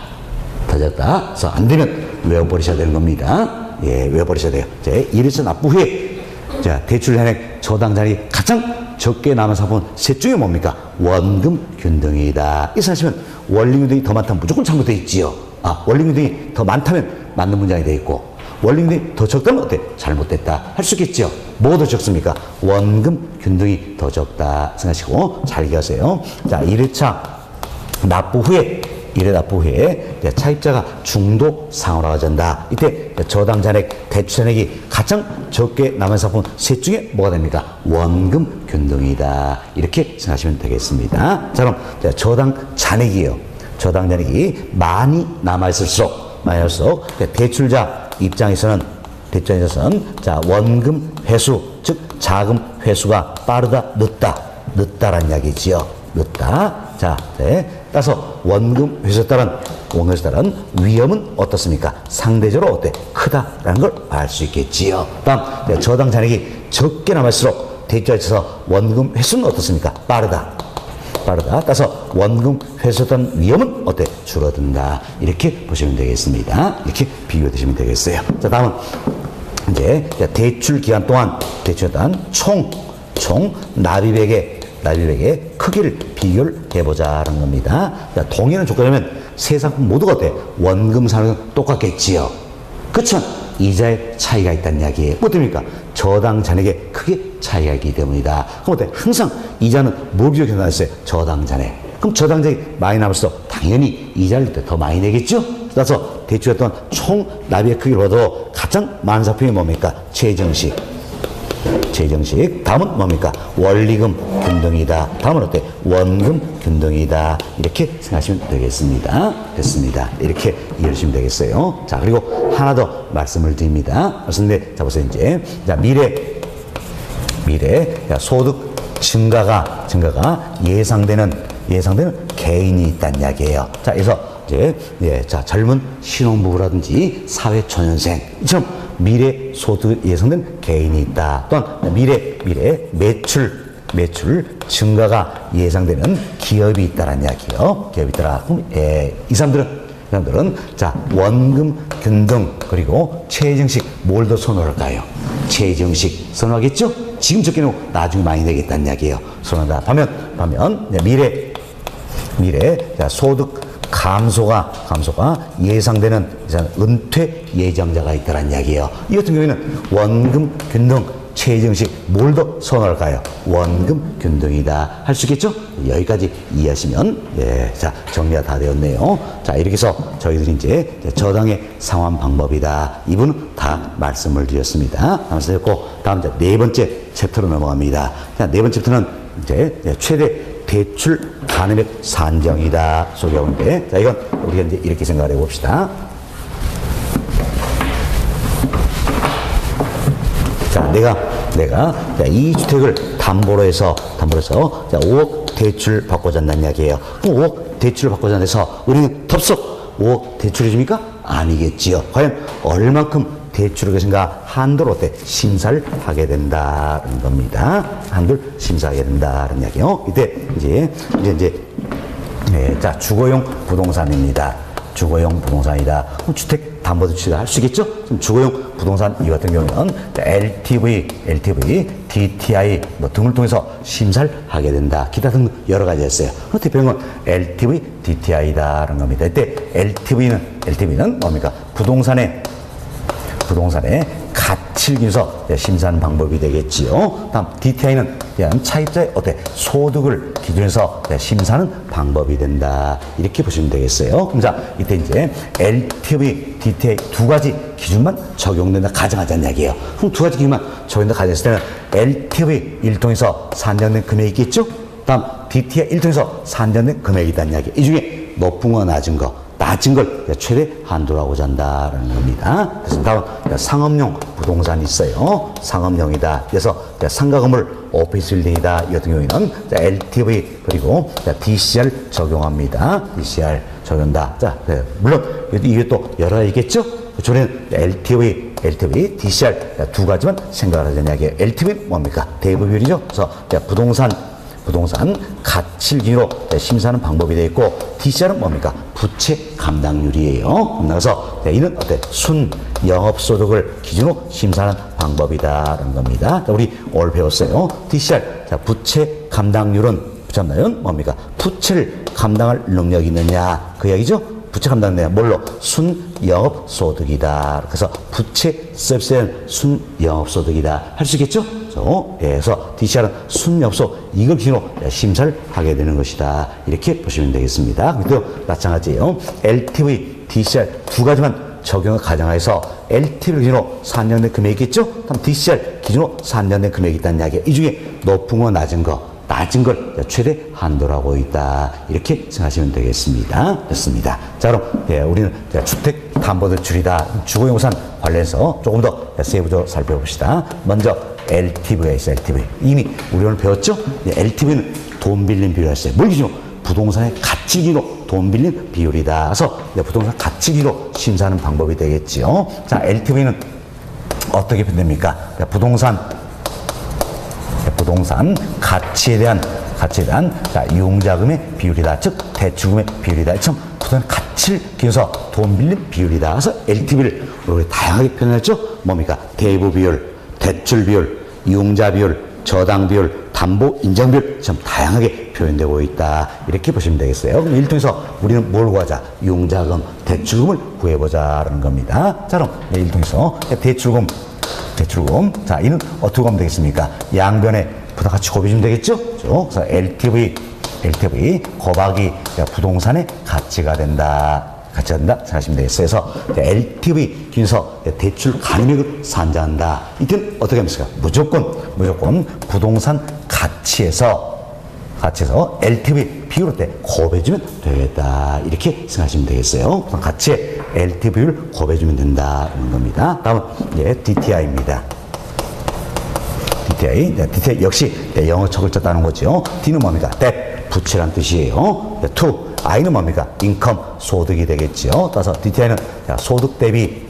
더 적다. 그래서 안 되면 외워버리셔야 되는 겁니다. 예, 외워버리셔야 돼요. 제 1회차 납부 후에 자, 대출 잔액, 저당 잔액이 가장 적게 남은 상품은 셋 중에 뭡니까? 원금 균등이다. 이 사실은 원리금 균등이 더 많다면 무조건 잘못되어 있지요. 아, 원리금 균등이 더 많다면 맞는 문장이 되어 있고, 원리금 균등이 더 적다면 어때? 잘못됐다. 할 수 있겠죠. 뭐가 더 적습니까? 원금 균등이 더 적다. 생각하시고 잘 기억하세요. 자, 1회차 납부 후에 차입자가 중도 상환하고자 한다. 이때 저당 잔액, 대출 잔액이 가장 적게 남은 상품 셋 중에 뭐가 됩니까? 원금 균등이다. 이렇게 생각하시면 되겠습니다. 자, 그럼 저당 잔액이에요. 저당 잔액이 많이 남아있을수록 대출자 입장에서는 자, 원금 회수, 즉 자금 회수가 빠르다, 늦다라는 이야기지요. 늦다. 자, 따라서 원금 회수에 따른 위험은 어떻습니까? 상대적으로 어때? 크다라는 걸 알 수 있겠지요. 다음, 저당 잔액이 적게 남을수록 대출자에 있어서 원금 회수는 어떻습니까? 빠르다. 따라서 원금 회수에 따른 위험은 어때? 줄어든다. 이렇게 보시면 되겠습니다. 이렇게 비교해 두시면 되겠어요. 자, 다음은 이제 대출 기간 동안 총 납입액의 크기를 비교를 해보자는 겁니다. 동일한 조건이면 세 상품 모두가 어때? 원금 상환은 똑같겠지요. 그렇지만 이자의 차이가 있다는 이야기예요. 뭐 됩니까? 저당 잔액의 크게 차이가 있기 때문이다. 그럼 어때? 항상 이자는 뭘 기억해 놨어요? 저당 잔액. 그럼 저당 잔액이 많이 남을수록 당연히 이자를 더 많이 내겠죠? 따라서 대출했던 총 납입의 크기를 봐도 가장 많은 상품이 뭡니까? 최정식. 다음은 뭡니까? 원리금 균등이다. 다음은 어때? 원금 균등이다. 이렇게 생각하시면 되겠습니다. 됐습니다. 이렇게 이해하시면 되겠어요. 자, 그리고 하나 더 말씀을 드립니다. 자, 보세요. 이제 자, 미래 소득 증가가 예상되는 개인이 있다는 이야기예요. 자, 그래서 이제 자, 젊은 신혼부부라든지 사회초년생 이처럼 미래 소득 예상된 개인이 있다. 또한 미래 매출 증가가 예상되는 기업이 있다는 이야기요. 기업이 있더라. 그럼 이 사람들은 자, 원금 균등 그리고 최정식 뭘 더 선호할까요? 최정식 선호하겠죠? 지금 적게 내고 나중에 많이 내겠다는 이야기예요. 선호한다. 반면 미래 자, 소득 감소가 예상되는 은퇴 예정자가 있다는 이야기예요. 이 같은 경우에는 원금 균등 최정식 뭘 더 선호할까요? 원금 균등이다. 할 수 있겠죠? 여기까지 이해하시면 자, 정리가 다 되었네요. 자, 이렇게 해서 저희들이 이제 저당의 상환 방법이다. 이분은 다 말씀을 드렸습니다. 다음 이제 네 번째 챕터로 넘어갑니다. 자, 네 번째 챕터는 이제 최대 대출 가능액 산정이다. 소개하고 있는데, 자, 이건 우리가 이제 이렇게 생각을 해봅시다. 자, 내가 이 주택을 담보로 해서 자, 5억 대출 받고자 한다는 이야기예요. 그럼 5억 대출을 받고자 한다서 우리는 덥석 5억 대출해 줍니까? 아니겠지요. 과연 얼만큼 대출의 것인가 한도를 어때 심사를 하게 된다는 겁니다. 한도를 심사하게 된다는 이야기요. 이때 이제 자 주거용 부동산입니다. 주거용 부동산이다. 그럼 주택담보대출이다 할 수 있겠죠? 그럼 주거용 부동산 이 같은 경우는 LTV, DTI 뭐 등을 통해서 심사를 하게 된다. 기타 등 여러 가지 있어요. 대표적인 건 LTV, DTI다라는 겁니다. 이때 LTV는 뭡니까? 부동산의 가치를 기준해서 심사하는 방법이 되겠지요. 다음 DTI는 차입자의 소득을 기준해서 심사하는 방법이 된다. 이렇게 보시면 되겠어요. 그럼 자, 이때 이제 LTV, DTI 두 가지 기준만 적용된다 가정하자는 이야기예요. 그럼 두 가지 기준만 적용된다 가정했을 때는 LTV 1통에서 산정된 금액이 있겠죠? 다음 DTI 1통에서 산정된 금액이 있다는 이야기. 이 중에 높은 거 낮은 걸 최대 한도라고 한다는 겁니다. 그래서 다음 상업용 부동산이 있어요. 상업용이다. 그래서 상가 건물 오피스 빌딩이다. 이 같은 경우에는 LTV 그리고 DCR 적용합니다. DCR 적용한다. 자, 물론 이게 또 여러 가지 있겠죠? 저는 LTV, DCR 두 가지만 생각을 하자는 이야기예요. LTV는 뭡니까? 대부 비율이죠. 그래서 부동산 가치를 기준으로 심사하는 방법이 되어 있고 DCR은 뭡니까? 부채 감당률이에요. 그래서 이는 순 영업소득을 기준으로 심사하는 방법이다라는 겁니다. 자, 우리 오늘 배웠어요. DCR 부채 감당률은 뭡니까? 부채를 감당할 능력이 있느냐 그 이야기죠. 부채 감당되냐 뭘로? 순영업소득이다. 그래서 부채 서비스는 순영업소득이다 할 수 있겠죠? 그래서 DCR은 순영업소득 이걸 기준으로 심사를 하게 되는 것이다. 이렇게 보시면 되겠습니다. 그리고 마찬가지예요. LTV, DCR 두 가지만 적용을 가정해서 LTV를 기준으로 산정된 금액이 있겠죠? 다음 DCR 기준으로 산정된 금액이 있다는 이야기예요. 이 중에 높은 거 낮은 걸 최대 한도라고 있다. 이렇게 생각하시면 되겠습니다. 됐습니다. 자, 그럼 우리는 주택담보대출이다. 주거용산 관련해서 조금 더 세부적으로 살펴봅시다. 먼저 LTV가 있어요. LTV. 이미 우리 오늘 배웠죠? LTV는 돈 빌린 비율이라 했어요. 뭘 기준으로? 부동산의 가치 기준으로 돈 빌린 비율이다. 그래서 부동산 가치 기준으로 심사하는 방법이 되겠지요. 자, LTV는 어떻게 표현됩니까? 부동산 가치에 대한 융자금의 비율이다. 즉 대출금의 비율이다. 참 부동산 가치를 기준해서 돈 빌린 비율이다. 그래서 LTV를 우리 다양하게 표현했죠. 뭡니까? 대부 비율, 대출 비율, 융자 비율, 저당 비율, 담보 인정 비율 참 다양하게 표현되고 있다. 이렇게 보시면 되겠어요. 그럼 이를 통해서 우리는 뭘 구하자? 융자금, 대출금을 구해보자라는 겁니다. 자, 그럼 이를 통해서 대출금. 자, 이는 어떻게 하면 되겠습니까? 양변에 부담가치 곱해주면 되겠죠? 그래서 LTV 곱하기 부동산의 가치가 된다. 생각하시면 되겠어요. 그래서 LTV 기준에서 대출 가능액을 산정한다. 이때는 어떻게 합니까? 무조건 부동산 가치에서 LTV 비율을 곱해주면 되겠다. 이렇게 생각하시면 되겠어요. 가치에 LTV 비율을 곱해주면 된다는 겁니다. 다음은 DTI입니다. DTI 역시 영어 척을 쳤다는 거죠. D는 뭡니까? 부채란 뜻이에요. I는 뭡니까? 인컴, 소득이 되겠죠. 따라서 DTI는 소득 대비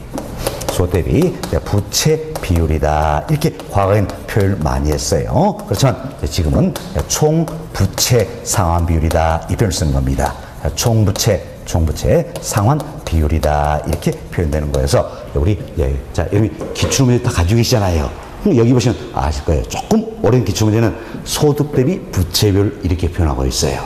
부채 비율이다. 이렇게 과거에는 표현을 많이 했어요. 그렇지만 지금은 총 부채 상환 비율이다. 이 표현을 쓰는 겁니다. 총 부채 상환 비율이다. 이렇게 표현되는 거여서 우리 여러분이 기출문제 다 가지고 계시잖아요. 여기 보시면 아실 거예요. 조금 오랜 기출문제는 소득 대비 부채 비율 이렇게 표현하고 있어요.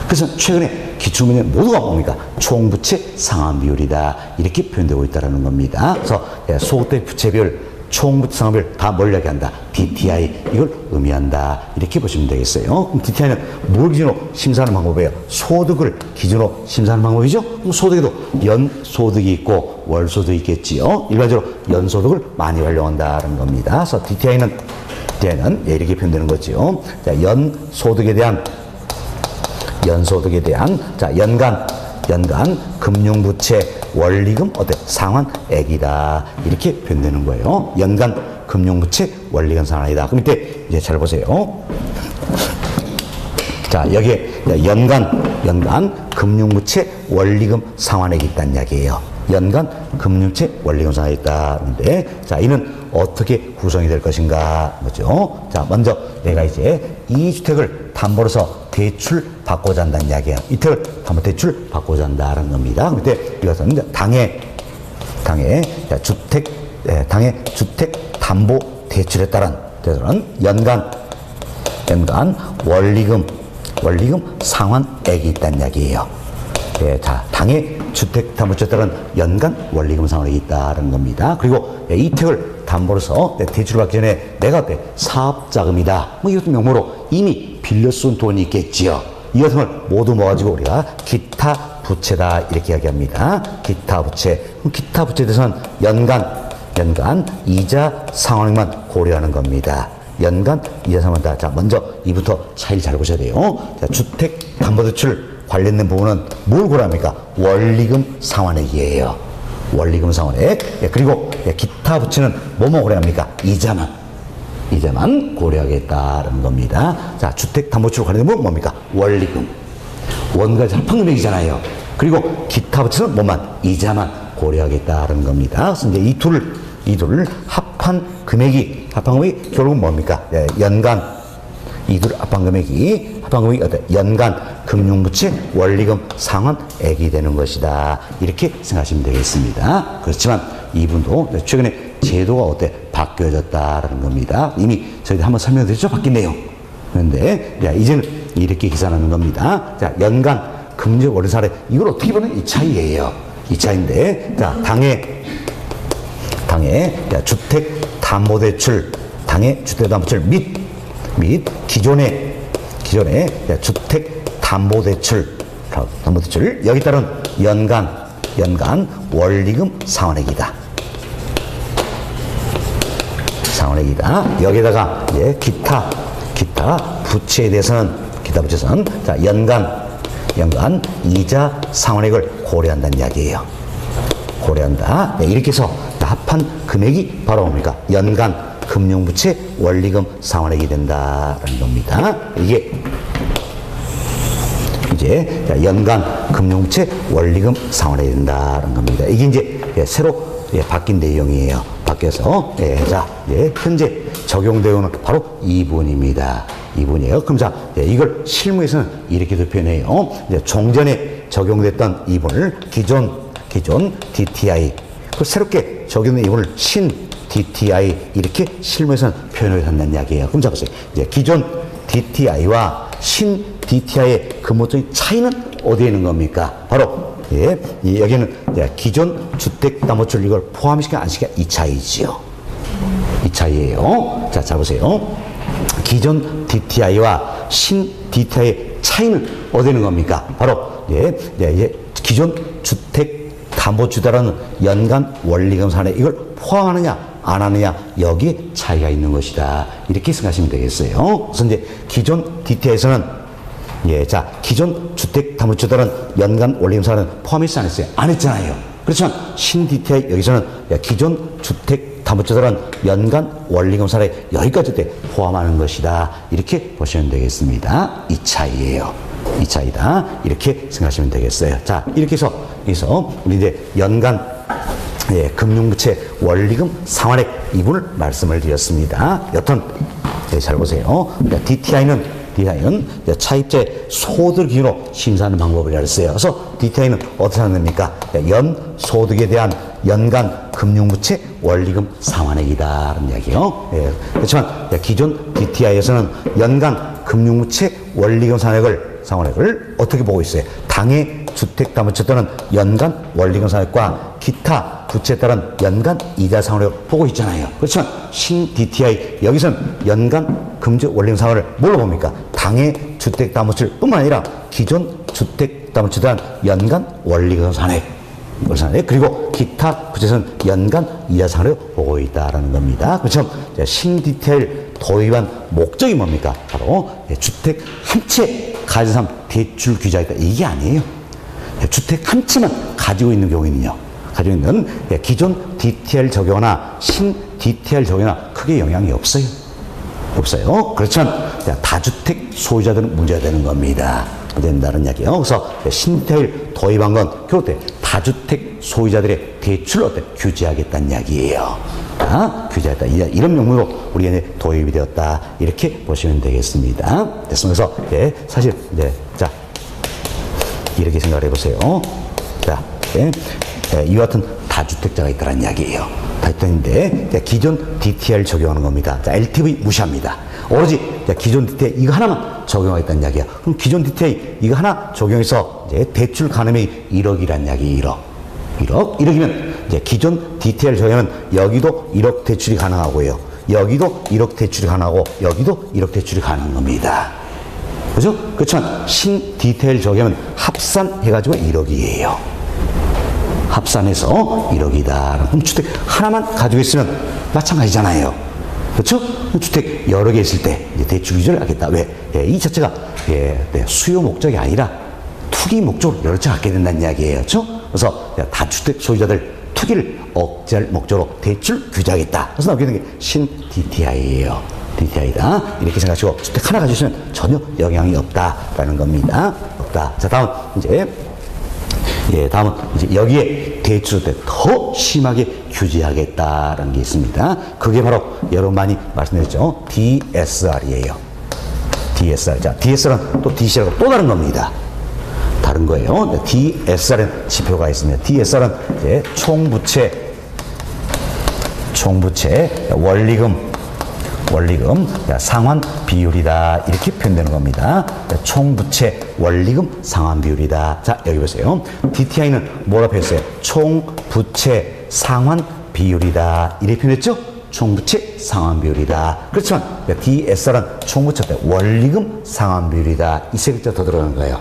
그래서 최근에 기출문제 모두가 뭡니까? 총부채 상환 비율이다. 이렇게 표현되고 있다는 겁니다. 그래서 소득 대비 부채 비율, 총부채 상환 비율 다 뭘 이야기한다? DTI 이걸 의미한다. 이렇게 보시면 되겠어요. 그럼 DTI는 뭘 기준으로 심사하는 방법이에요? 소득을 기준으로 심사하는 방법이죠. 그럼 소득에도 연소득이 있고 월소득이 있겠지요. 일반적으로 연소득을 많이 활용한다는 겁니다. 그래서 DTI는 이렇게 표현되는 거죠. 자, 연소득에 대한 연간 금융부채 원리금 상환액이다. 이렇게 표현되는 거예요. 연간 금융부채 원리금 상환이다. 그럼 이때 이제 잘 보세요. 자, 여기에 연간 금융부채 원리금 상환액이 있다는 이야기예요. 연간 금융부채 원리금 상환액이 있다는데, 자, 이는 어떻게 구성이 될 것인가, 뭐죠? 자, 먼저 내가 이제 이 주택을 담보로서 대출 받고자 한다는 이야기예요. 이 주택을 담보 대출 받고자 한다는 겁니다. 그때 이것은 당해 주택 담보 대출에 따른 연간 원리금 상환액이 있다는 이야기예요. 예, 자, 당해 주택담보대출에 따른 연간 원리금 상환액이 있다는 겁니다. 그리고 이 주택을 담보로서 대출을 받기 전에 내가 사업자금이다, 뭐 이것도 명목으로 이미 빌려 쓴 돈이 있겠지요. 이 같은 걸 모두 모아가지고 우리가 기타 부채다 이렇게 이야기합니다. 기타 부채. 기타 부채에 대해서는 연간 이자 상환액만 고려하는 겁니다. 연간 이자 상환다. 자, 먼저 이부터 차이를 잘 보셔야 돼요. 자, 주택담보대출 관련된 부분은 뭘 고려합니까? 원리금 상환액이에요. 원리금 상환액. 예, 그리고 기타 부채는 뭐뭐 고려합니까? 이자만 고려하겠다는 겁니다. 자, 주택담보대출 관련된 부분은 뭡니까? 원리금. 원가지 합한 금액이잖아요. 그리고 기타 부채는 뭐만? 이자만 고려하겠다는 겁니다. 그래서 이제 이 둘을 합한 금액이 결국은 뭡니까? 예, 이 둘 합한 금액이 연간 금융부채 원리금 상환액이 되는 것이다. 이렇게 생각하시면 되겠습니다. 그렇지만 이분도 최근에 제도가 바뀌어졌다라는 겁니다. 이미 저희들 한번 설명드렸죠? 바뀐 내용. 그런데 이제는 이렇게 계산하는 겁니다. 자, 연간 금융 원리금 상환액, 이걸 어떻게 보면 이 차이예요. 이 차이인데, 자, 당해 주택담보대출 및 기존의 주택담보대출 여기 따른 연간 원리금 상환액이다. 여기다가 기타 부채에 대해서는 자, 연간 이자 상환액을 고려한다는 이야기예요. 고려한다. 네, 이렇게 해서 합한 금액이 바로 뭡니까? 연간 금융부채 원리금 상환액이 된다는 겁니다. 이게 이제 연간 금융부채 원리금 상환액이 된다는 겁니다. 이게 이제 새로 바뀐 내용이에요. 바뀌어서 현재 적용되어오는 바로 이 부분입니다. 이 부분이에요. 그럼 자, 이걸 실무에서는 이렇게도 표현해요. 종전에 적용됐던 이 부분을 기존 DTI, 새롭게 적용된 이 부분을 신 DTI, 이렇게 실무에서는 표현을 한다는 이야기예요. 그럼 자 보세요. 이제 기존 DTI와 신 DTI의 근본적인 차이는 어디에 있는 겁니까? 바로 여기는 기존 주택담보대출 이걸 포함시켜 안 시켜, 이 차이지요. 이 차이예요. 자, 잘 보세요. 기존 DTI와 신 DTI의 차이는 어디에 있는 겁니까? 바로 기존 주택담보주택라는 연간 원리금 상환액, 이걸 포함하느냐 안 하느냐, 여기 차이가 있는 것이다. 이렇게 생각하시면 되겠어요. 그래서 이제 기존 DTI에서는 기존 주택담보주택은 연간 원리금 상환은 포함했어, 안 했어요? 안 했잖아요. 그렇지만 신 DTI 여기서는 기존 주택담보주택은 연간 원리금 상환액 여기까지 포함하는 것이다. 이렇게 보시면 되겠습니다. 이 차이예요. 이 차이다. 이렇게 생각하시면 되겠어요. 자, 이렇게 해서 우리 이제 연간 금융부채 원리금 상환액 이 부분을 말씀을 드렸습니다. 여튼 잘 보세요. DTI는 차입자의 소득 기준으로 심사하는 방법을 알았어요. 그래서 DTI는 어떻게 하는 겁니까? 연소득에 대한 연간 금융부채 원리금 상환액이다라는 이야기요. 그렇지만 기존 DTI에서는 연간 금융부채 원리금 상환액을 어떻게 보고 있어요? 당해 주택담보대출 또는 연간 원리금 상환액과 기타 부채에 따른 연간 이자 상환액을 보고 있잖아요. 그렇지만 신 DTI 여기서는 연간 금융 원리금 상환을 뭘로 봅니까? 당해 주택담보대출뿐만 아니라 기존 주택담보대출에 따른 연간 원리금 상환액, 그리고 기타 부채에서는 연간 이자 상환을 보고 있다는 겁니다. 그렇죠? 신 DTI를 도입한 목적이 뭡니까? 바로 주택 한 채 가진 사람 대출 규제하겠다, 이게 아니에요. 주택 한 채만 가지고 있는 경우에는요, 가지고 있는 기존 DTI를 적용하나 신 DTI를 적용하나 크게 영향이 없어요. 그렇지만 다주택 소유자들은 문제가 되는 겁니다. 된다는 이야기예요. 그래서 신디테일 도입한 건 그럴 때 다주택 소유자들의 대출을 어때 규제하겠다는 이야기예요. 규제하겠다. 이런 명목으로 우리가 이제 도입이 되었다. 이렇게 보시면 되겠습니다. 됐습니다. 그래서 사실 자 이렇게 생각을 해보세요. 자, 이와 같은 다주택자가 있다는 이야기예요. 다주택인데 기존 DTI를 적용하는 겁니다. 자, LTV 무시합니다. 오로지 기존 DTI 이거 하나만 적용하겠다는 이야기야. 그럼 기존 DTI 이거 하나 적용해서 이제 대출 가능액이 1억이라는 이야기. 1억이면 이제 기존 DTI를 적용하면 여기도 1억 대출이 가능하고요. 여기도 1억 대출이 가능하고 여기도 1억 대출이 가능한 겁니다. 그죠? 그렇지만 신 DTI를 적용하면 합산해가지고 1억이에요. 합산해서 1억이다. 그럼 주택 하나만 가지고 있으면 마찬가지잖아요. 그렇죠? 주택 여러 개 있을 때 대출 규제를 하겠다. 왜? 이 자체가 수요 목적이 아니라 투기 목적으로 여러 채 갖게 된다는 이야기예요. 그렇죠? 그래서 다주택 소유자들 투기를 억제할 목적으로 대출 규제하겠다. 그래서 나오게 되는 게 신 DTI예요. DTI다. 이렇게 생각하시고 주택 하나 가지시면 전혀 영향이 없다라는 겁니다. 없다. 자, 다음 다음은 이제 여기에 대출을 때 더 심하게 규제하겠다라는 게 있습니다. 그게 바로 여러분 많이 말씀드렸죠. DSR이에요. DSR. 자, DSR은 또 DC라고 또 다른 겁니다. 다른 거예요. DSR은 지표가 있습니다. DSR은 이제 총부채 원리금 상환 비율이다. 이렇게 표현되는 겁니다. 총부채 원리금 상환 비율이다. 자, 여기 보세요. DTI는 뭐라고 했어요? 총부채 상환 비율이다. 이렇게 표현했죠? 총부채 상환 비율이다. 그렇지만 DSR은 총부채 때 원리금 상환 비율이다. 이 세 글자 더 들어가는 거예요.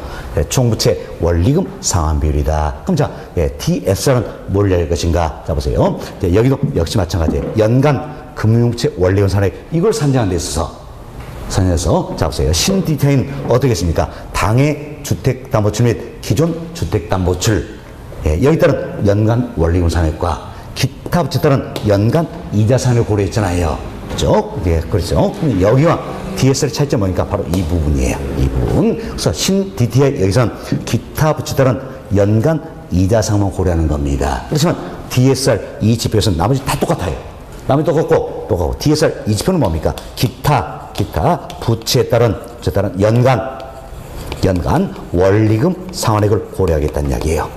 총부채 원리금 상환 비율이다. 그럼 자, DSR은 뭘 얘기할 것인가? 자, 보세요. 여기도 역시 마찬가지예요. 연간 금융부채 원리금 상환액 이걸 산정한 데 있어서 자, 보세요. 신 DTI는 어떻게 했습니까? 당해 주택담보출 및 기존 주택담보출 여기 따른 연간 원리금 상환액과 기타 부채에 따른 연간 이자 상환을 고려했잖아요. 그죠? 그렇죠. 여기와 DSR의 차이점 뭐니까 바로 이 부분이에요. 이 부분. 그래서 신 DTI 여기서는 기타 부채에 따른 연간 이자 상환만 고려하는 겁니다. 그렇지만 DSR 이 지표에서는 나머지 다 똑같아요. 나머지 똑같고 DSR 이 지표는 뭡니까? 기타 부채에 따른 연간 원리금 상환액을 고려하겠다는 이야기예요.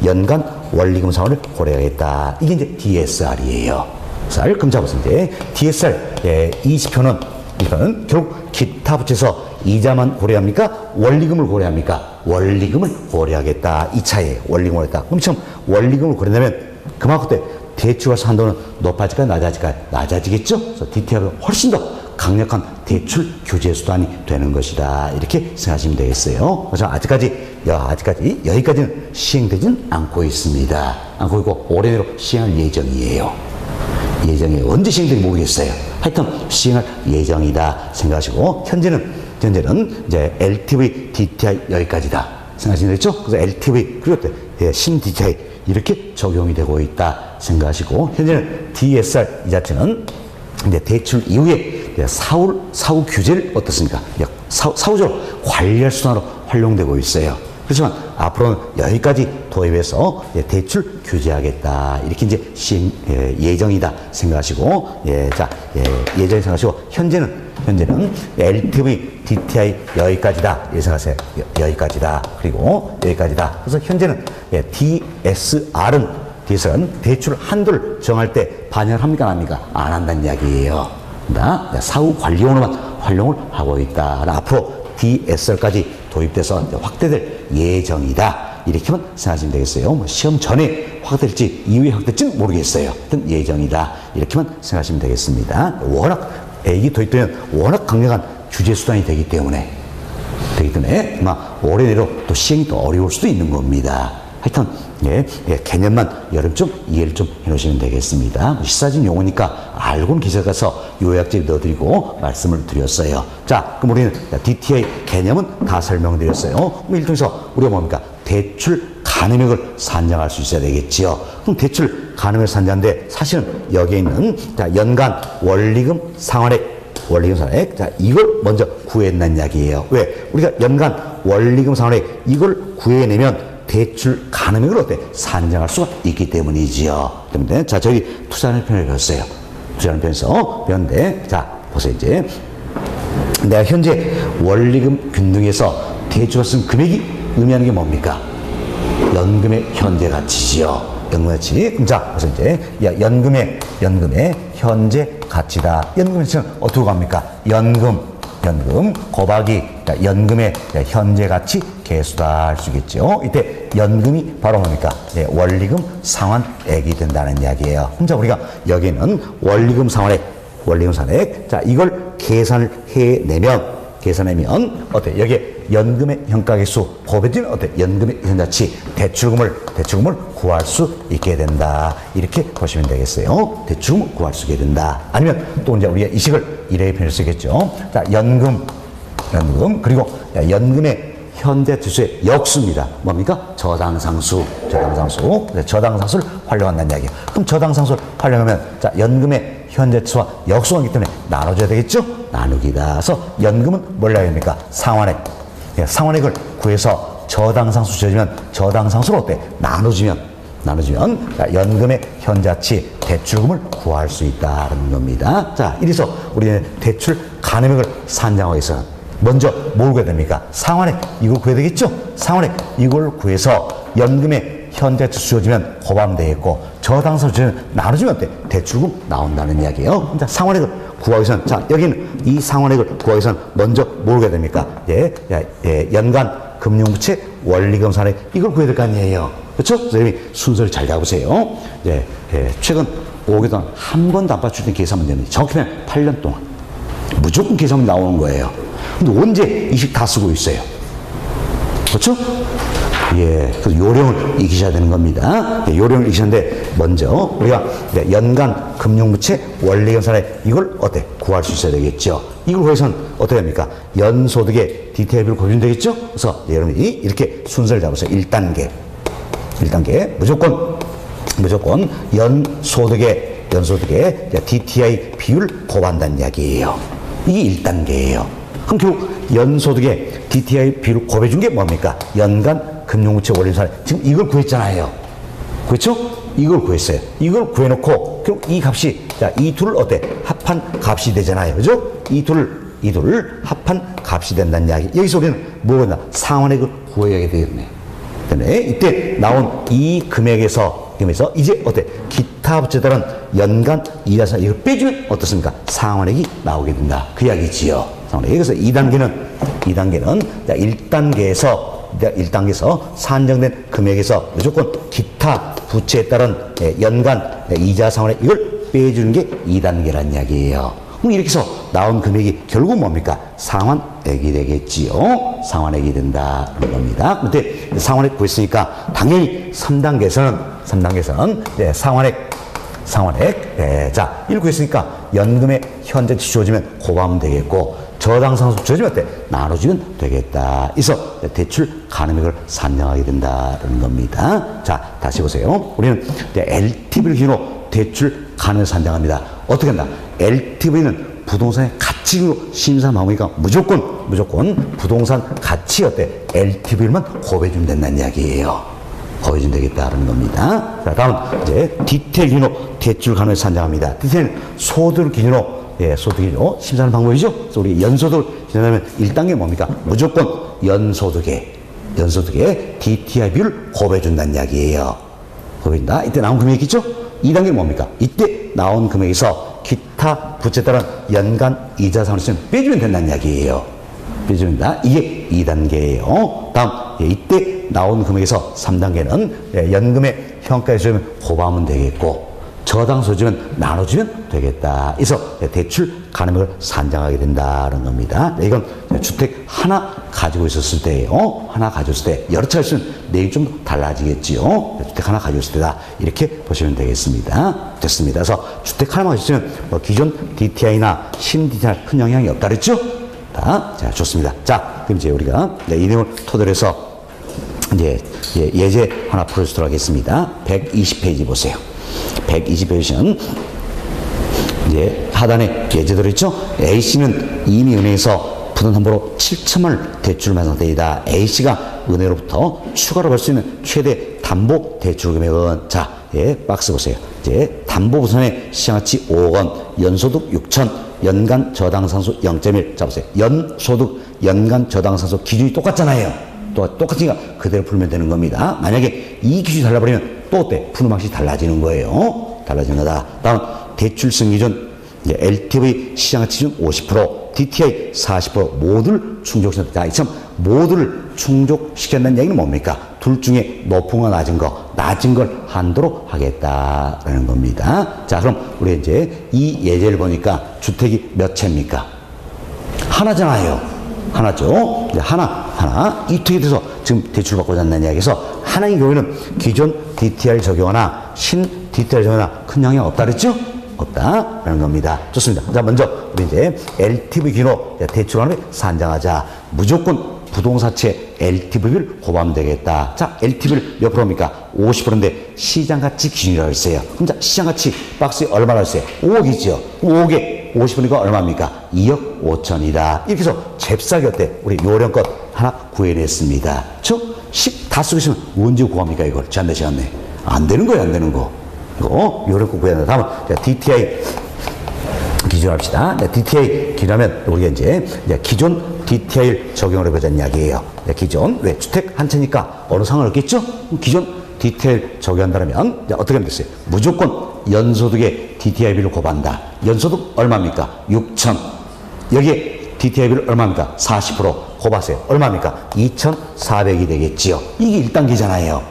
연간 원리금 상환을 고려하겠다. 이게 이제 DSR이에요. 그럼 잡았을 때 DSR 이 지표는 결국 기타 부채에서 이자만 고려합니까? 원리금을 고려합니까? 원리금을 고려하겠다. 이 차이에요. 원리금을 고려했다. 그럼 지금 원리금을 고려한다면 그만큼 대출과서 한도는 높아질까요? 낮아질까요? 낮아지겠죠? 그래서 DTI가 훨씬 더 강력한 대출 규제 수단이 되는 것이다. 이렇게 생각하시면 되겠어요. 그래서 여기까지는 시행되진 않고 있습니다. 않고 있고 올해 내로 시행할 예정이에요. 언제 시행될지 모르겠어요. 하여튼 시행할 예정이다 생각하시고 현재는 이제 LTV, DTI 여기까지다 생각하시면 되겠죠? 그래서 LTV 그리고 신 DTI 이렇게 적용이 되고 있다 생각하시고 현재는 DSR 이 자체는 이제 대출 이후에 사후 규제를 어떻습니까? 사후적으로 관리할 수단으로 활용되고 있어요. 그렇지만 앞으로는 여기까지 도입해서 대출 규제하겠다 이렇게 이제 시행 예정이다 생각하시고 예정이 생각하시고 현재는 LTV, DTI 여기까지다 이렇게 생각하세요. 여기까지다 그리고 여기까지다. 그래서 현재는 DSR은 대출 한도를 정할 때 반영을 합니까 안 합니까? 안 한다는 이야기예요. 사후 관리용으로만 활용을 하고 있다. 앞으로 DSR까지 도입돼서 확대될 예정이다. 이렇게만 생각하시면 되겠어요. 시험 전에 확대될지 이후에 확대될지는 모르겠어요. 하여튼 예정이다. 이렇게만 생각하시면 되겠습니다. 워낙 이게 도입되면 워낙 강력한 규제 수단이 되기 때문에 아마 올해 내로 또 시행이 또 어려울 수도 있는 겁니다. 하여튼 개념만 여러분 이해를 좀 해놓으시면 되겠습니다. 시사진 용어니까 알고는 기사 가서 요약지를 넣어드리고 말씀을 드렸어요. 자, 그럼 우리는 DTI 개념은 다 설명드렸어요. 그럼 이를 통해서 우리가 뭡니까? 대출 가능액을 산정할 수 있어야 되겠지요. 그럼 대출 가능액을 산정하는데 사실은 여기에 있는 연간 원리금 상환액 원리금 상환액. 자, 이걸 먼저 구해낸다는 이야기예요. 왜? 우리가 연간 원리금 상환액 이걸 구해내면 대출 가능액을 어때? 산정할 수가 있기 때문이지요. 때문에 자, 저희 투자하는 편을 배웠어요. 투자하는 편에서 배웠는데, 자, 보세요. 이제 내가 현재 원리금 균등에서 대출을 쓴 금액이 의미하는 게 뭡니까? 연금의 현재 가치지요. 연금 가치. 그럼 자, 그래서 이제 연금의 현재 가치다. 연금 가치는 어떻게 갑니까? 연금 곱하기 연금의 현재 가치 계수다 할 수 있겠죠. 이때 연금이 바로 뭡니까? 원리금 상환액이 된다는 이야기예요. 그럼 자, 우리가 여기는 원리금 상환액. 자, 이걸 계산을 해내면 어때? 여기에 연금의 현가계수 곱해지면 어때? 연금의 현자치 대출금을 구할 수 있게 된다. 이렇게 보시면 되겠어요. 대출금을 구할 수 있게 된다. 아니면 또 이제 우리가 이 식을 이렇게 표현할 수 있겠죠. 자, 연금 그리고 연금의 현재 지수의 역수입니다. 뭡니까? 저당상수를 활용한다는 이야기예요. 그럼 저당상수를 활용하면 자, 연금의 현재 지수와 역수하기 때문에 나눠줘야 되겠죠? 나누기다. 그래서 연금은 뭘 해야 됩니까? 상환액을 구해서 저당상수 지어주면 저당상수를 어때? 나눠주면 자, 연금의 현자치 대출금을 구할 수 있다는 겁니다. 자, 이래서 우리는 대출 가능액을 산정하기 위해서는 먼저 뭘 구해야 됩니까? 상환액 이걸 구해야 되겠죠? 상환액 이걸 구해서 연금의 현재치 주어지면 곱하면 되겠고 저당상수 주어지면 나눠주면 어때? 대출금 나온다는 이야기예요. 자, 상환액을 구하기 위해서는 자, 여기는 이 상환액을 구하기 위해서는 먼저 뭘 구해야 됩니까? 연간 금융부채 원리금 상환액 이걸 구해야 될 거 아니에요. 그렇죠? 선생님이 순서를 잘 잡으세요. 최근 5개월 동안 한 번도 안 빠뜨린 계산 문제입니다. 정확히는 8년 동안 무조건 계산이 나오는 거예요. 근데 언제 이 식 다 쓰고 있어요? 그렇죠? 그 요령을 익히셔야 되는 겁니다. 요령을 익히셨는데 먼저 우리가 연간 금융부채 원리금 상환액 이걸 어때? 구할 수 있어야 되겠죠. 이걸 구해서는 어떻게 합니까? 연소득의 DTI비를 구해주면 되겠죠? 그래서 여러분이 이렇게 순서를 잡으세요. 1단계 무조건 연소득의 DTI 비율을 곱한다는 이야기예요. 이게 1단계예요. 그럼 결국 연소득의 DTI 비율을 곱해준 게 뭡니까? 연간 금융부채 원리금 상환액. 지금 이걸 구했잖아요. 그렇죠? 이걸 구했어요. 이걸 구해놓고 결국 이 값이 자, 이 둘을 어때? 합한 값이 되잖아요. 그죠? 이 둘을 합한 값이 된다는 이야기. 여기서 우리는 뭐 한다? 상환액을 구해야 되겠네. 이때 나온 이 금액에서 이제 어때? 기타 부채에 따른 연간 이자산 이걸 빼주면 어떻습니까? 상환액이 나오게 된다. 그 이야기지요. 상환액. 그래서 2단계는 1단계에서 산정된 금액에서 무조건 기타 부채에 따른 연간 이자 상환액 이걸 빼주는 게 2단계라는 이야기예요. 그럼 이렇게 해서 나온 금액이 결국 뭡니까? 상환액이 되겠지요. 상환액이 된다는 겁니다. 근데 상환액 구했으니까 당연히 3단계에서는 상환액 자, 이걸 구했으니까 연금의 현재치 주어지면 곱하면 되겠고 저당상수 주어지면 어때? 나눠주면 되겠다. 그래서 대출 가능액을 산정하게 된다는 겁니다. 자, 다시 보세요. 우리는 LTV를 기준으로 대출 가능액을 산정합니다. 어떻게 한다? LTV는 부동산의 가치로 심사하니까 무조건 부동산 가치 어때? LTV만 곱해주면 된다는 이야기예요. 곱해주면 되겠다는 겁니다. 자, 다음 이제 디테일 기준으로 대출 가능액을 산정합니다. 디테일은 소득 기준으로 소득 기준으로 심사하는 방법이죠. 그래서 우리 연소득을 기준하면 1단계 뭡니까? 무조건 연소득에 DTI 비율을 곱해준다는 이야기예요. 곱해준다. 이때 나온 금액이 있죠? 2단계는 뭡니까? 이때 나온 금액에서 기타 부채에 따른 연간 이자 상환을 빼주면 된다는 이야기예요. 빼줍니다. 이게 2단계예요. 다음 이때 나온 금액에서 3단계는 연금의 현가에 주면 곱하면 되겠고 저당소 주면 나눠주면 되겠다. 그래서 대출 가능액을 산정하게 된다는 겁니다. 이건 주택 하나 가지고 있었을 때예요. 하나 가졌을 때 여러 차례 쓰면 내용이 좀 달라지겠지요. 주택 하나 가지고 있을 때다. 이렇게 보시면 되겠습니다. 됐습니다. 그래서 주택 하나만 가지고 있으면 기존 DTI나 신 DTI 큰 영향이 없다 그랬죠? 자, 좋습니다. 자, 그럼 이제 우리가 이 내용을 토대로 해서 이제 예제 하나 풀어주도록 하겠습니다. 120페이지 보세요. 120페이지는 이제 하단에 예제대로 있죠? A씨는 이미 은행에서 푸는 함부로 7천만 원을 대출을 받은 상태이다. A씨가 은행으로부터 추가로 벌 수 있는 최대 담보 대출 금액은 자, 예, 박스 보세요. 이제 담보 부산의 시장가치 5억 원, 연소득 6천, 연간 저당상수 0.1. 자 보세요. 연소득, 연간 저당상수 기준이 똑같잖아요. 똑같으니까 그대로 풀면 되는 겁니다. 만약에 이 기준이 달라버리면 또 어때? 푸는 방식이 달라지는 거예요. 달라지는 거다. 다음 대출 승기준 LTV 시장가치 기준 50%, DTI 40% 모두를 충족시켰다. 자, 참 모두를 충족시켰다는 얘기는 뭡니까? 둘 중에 높은 거 낮은 걸 한도로 하겠다라는 겁니다. 자, 그럼 우리 이제 이 예제를 보니까 주택이 몇 채입니까? 하나잖아요. 하나죠. 이제 하나. 이 투에 대해서 지금 대출받고자 한다는 이야기에서 하나의 경우에는 기존 DTR 적용하나 신 DTR 적용하나 큰 영향 없다 그랬죠? 없다라는 겁니다. 좋습니다. 자, 먼저 우리 이제 LTV 기준으로 대출하는 산정하자. 무조건 부동산채 LTV를 곱하면 되겠다. 자, LTV를 몇 프로입니까? 50%인데 시장가치 기준이라고 했어요. 그럼 자, 시장가치 박스에 얼마나 했어요? 5억이죠. 5억에 50%니까 얼마입니까? 2억 5천이다. 이렇게 해서 잽싸게 어때? 우리 요령껏 하나 구해냈습니다. 다 쓰고 있으면 언제 구합니까, 이걸? 시간네. 안 되는 거예요, 안 되는 거. 이거 요령껏 구해야 된다. 다음은 DTI 기준 합시다. DTI 기준하면 우리가 이제 기존 DTI를 적용을 해보자는 이야기예요. 기존, 왜? 주택 한 채니까 어느 상황을 얻겠죠? 기존 DTI를 적용한다면 어떻게 하면 됐어요? 무조건 연소득의 DTI비를 곱한다. 연소득 얼마입니까? 6천. 여기에 DTI비를 얼마입니까? 40% 곱하세요. 얼마입니까? 2,400이 되겠지요. 이게 1단계잖아요.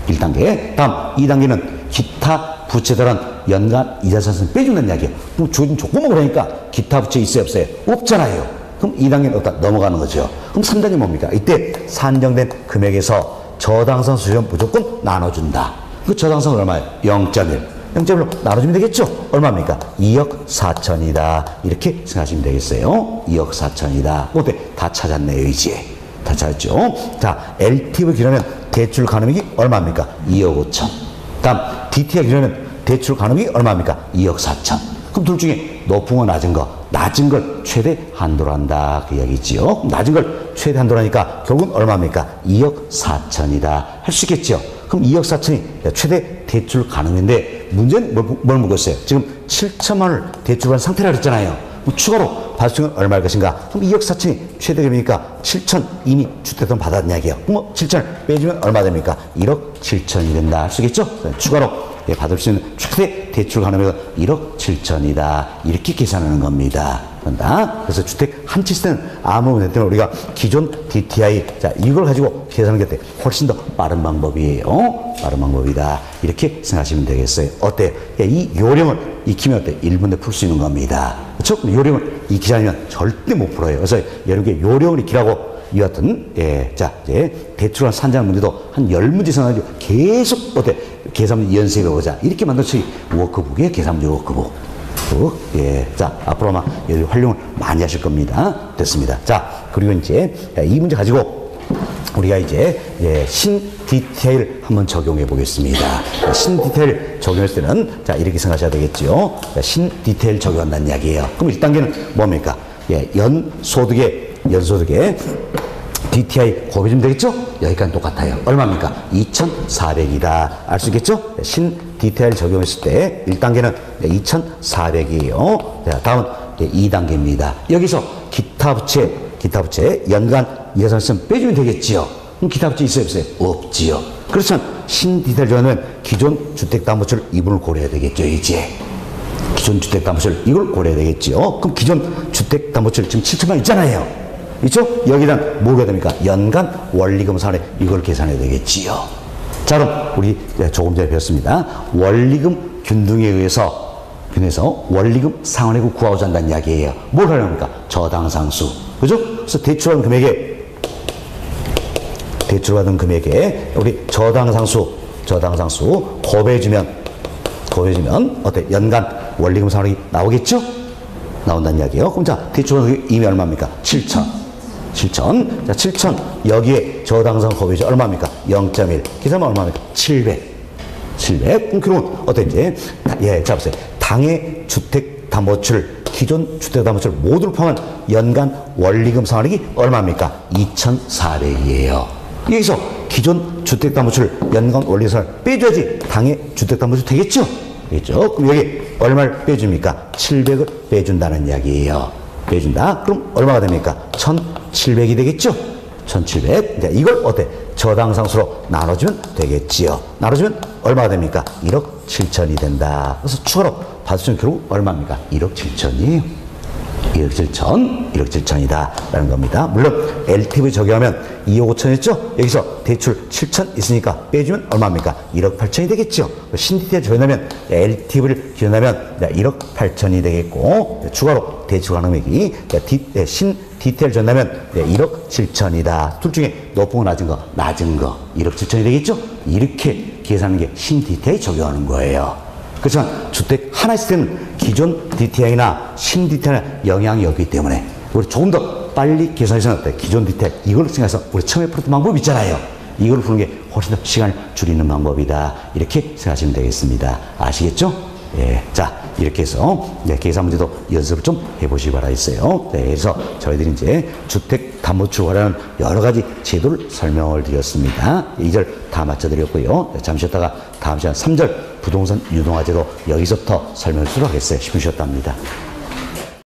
1단계. 다음 2단계는 기타 부채들은 연간 이자산성 빼준다는 이야기예요. 그럼 주어진 조건만 그러니까 기타 부채 있어요, 없어요? 없잖아요. 그럼 2단계는 어디다 넘어가는 거죠. 그럼 3단계 뭡니까? 이때 산정된 금액에서 저당선 수익은 무조건 나눠준다. 그 저당선 얼마예요? 0.1. 0.1로 나눠주면 되겠죠? 얼마입니까? 2억 4천이다. 이렇게 생각하시면 되겠어요. 2억 4천이다. 어때? 다 찾았네요, 이제. 다 찾았죠? 자, LTV 기준하면 대출 가능액이 얼마입니까? 2억 5천. 다음, DTI 기준하면 대출 가능액이 얼마입니까? 2억 4천. 그럼 둘 중에 높은 거 낮은 걸 최대 한도로 한다. 그 이야기지요. 낮은 걸 최대 한도로 하니까 결국은 얼마입니까? 2억 4천이다. 할 수 있겠죠? 그럼 2억 4천이 최대 대출 가능인데 문제는 뭘 묻었어요? 지금 7천만 원을 대출한 상태라 그랬잖아요. 추가로 받을 수 있는 건 얼마일 것인가? 그럼 2억 4천이 최대 금이니까 7천 이미 주택돈 받았는 이야기예요. 그럼 7천을 빼주면 얼마 됩니까? 1억 7천이 된다. 할 수 있겠죠? 추가로 받을 수 있는 최대 대출 가능액은 1억 7천이다. 이렇게 계산하는 겁니다. 그래서 주택 한 채 때는 아무 문제 때문에 우리가 기존 DTI, 자, 이걸 가지고 계산하는 게 훨씬 더 빠른 방법이에요. 빠른 방법이다. 이렇게 생각하시면 되겠어요. 어때요? 이 요령을 익히면 어때? 1분 내에 풀 수 있는 겁니다. 그렇죠? 요령을 익히지 않으면 절대 못 풀어요. 그래서 여러분께 요령을 익히라고 이 같은, 자, 이제 대출한 산정 문제도 한 10문제 이상 가지고 계속 어때? 계산 연습해 보자. 이렇게 만들어서 워크북이에요. 계산 문제 워크북. 자, 앞으로 아마 활용을 많이 하실 겁니다. 됐습니다. 자, 그리고 이제 이 문제 가지고 우리가 이제 신 DTI를 한번 적용해 보겠습니다. 신 DTI를 적용했을 때는 자, 이렇게 생각하셔야 되겠죠. 신 DTI를 적용한다는 이야기예요. 그럼 1단계는 뭡니까? 연소득에 DTI 곱해주면 되겠죠? 여기까지 똑같아요. 얼마입니까? 2,400이다. 알 수 있겠죠? 신 DTI를 적용했을 때 1단계는 2,400이에요. 자, 다음은 2단계입니다. 여기서 기타 부채 연간 이자산성 빼주면 되겠지요. 그럼 기타 부채 있어요, 없어요? 없지요. 그렇지만 신 DTI를 적용하면 기존 주택담보세를 이분을 고려해야 되겠죠, 이제. 기존 주택담보세를 이걸 고려해야 되겠지요. 그럼 기존 주택담보세를 지금 7천만 있잖아요. 있죠? 여기랑 뭐가 됩니까? 연간 원리금 상환에 이걸 계산해야 되겠지요. 자, 그럼 우리 조금 전에 배웠습니다. 원리금 균등에 의해서 원리금 상환액을 구하고자 한다는 이야기예요. 뭘 하려니까? 저당상수. 그죠? 그래서 대출받은 금액에 우리 저당상수 곱해주면 어때? 연간 원리금 상환액이 나오겠죠? 나온다는 이야기예요. 그럼 자, 대출받은 금액이 이미 얼마입니까? 7천. 자, 7천. 여기에 저당상 곱해줘. 얼마입니까? 0.1. 계산하면 얼마입니까? 700. 그럼 어때, 이제? 자, 보세요. 당해 주택 주택담보대출, 기존 주택담보대출 모두를 포함한 연간 원리금 상환액이 얼마입니까? 2,400이에요. 여기서 기존 주택담보대출 연간 원리금 상환 빼줘야지 당해 주택담보대출 되겠죠? 되겠죠? 그럼 여기 얼마를 빼줍니까? 700을 빼준다는 이야기예요. 빼준다. 그럼 얼마가 됩니까? 1,700이 되겠죠? 1,700. 자, 이걸 어때? 저당상수로 나눠주면 되겠지요. 나눠주면 얼마가 됩니까? 1억 7천이 된다. 그래서 추가로 받을 수 있는 결국 얼마입니까? 1억 7천이에요. 1억 7천, 1억 7천이다. 라는 겁니다. 물론 LTV 적용하면 2억 5천이었죠? 여기서 대출 7천 있으니까 빼주면 얼마입니까? 1억 8천이 되겠죠? 신디테일 적용하면 LTV를 기준하면 1억 8천이 되겠고, 추가로 대출 가능액이 신디테일 적용하면 1억 7천이다. 둘 중에 높은 거 낮은 거? 낮은 거. 1억 7천이 되겠죠? 이렇게 계산하는 게 신디테일 적용하는 거예요. 그렇지만 주택 하나 있을 때는 기존 DTI나 신 DTI나 영향이 없기 때문에 우리 조금 더 빨리 계산해서는 어때? 기존 DTI 이걸 생각해서 우리 처음에 풀었던 방법 있잖아요. 이걸 푸는 게 훨씬 더 시간을 줄이는 방법이다. 이렇게 생각하시면 되겠습니다. 아시겠죠? 예. 자, 이렇게 해서 계산 문제도 연습을 좀 해보시기 바라겠어요. 네, 그래서 저희들이 이제 주택담보대출 관련 여러 가지 제도를 설명을 드렸습니다. 2절 다 맞춰드렸고요. 잠시 쉬었다가 다음 시간 3절 부동산 유동화제도 여기서부터 설명을 하겠어요. 10분 쉬었답니다.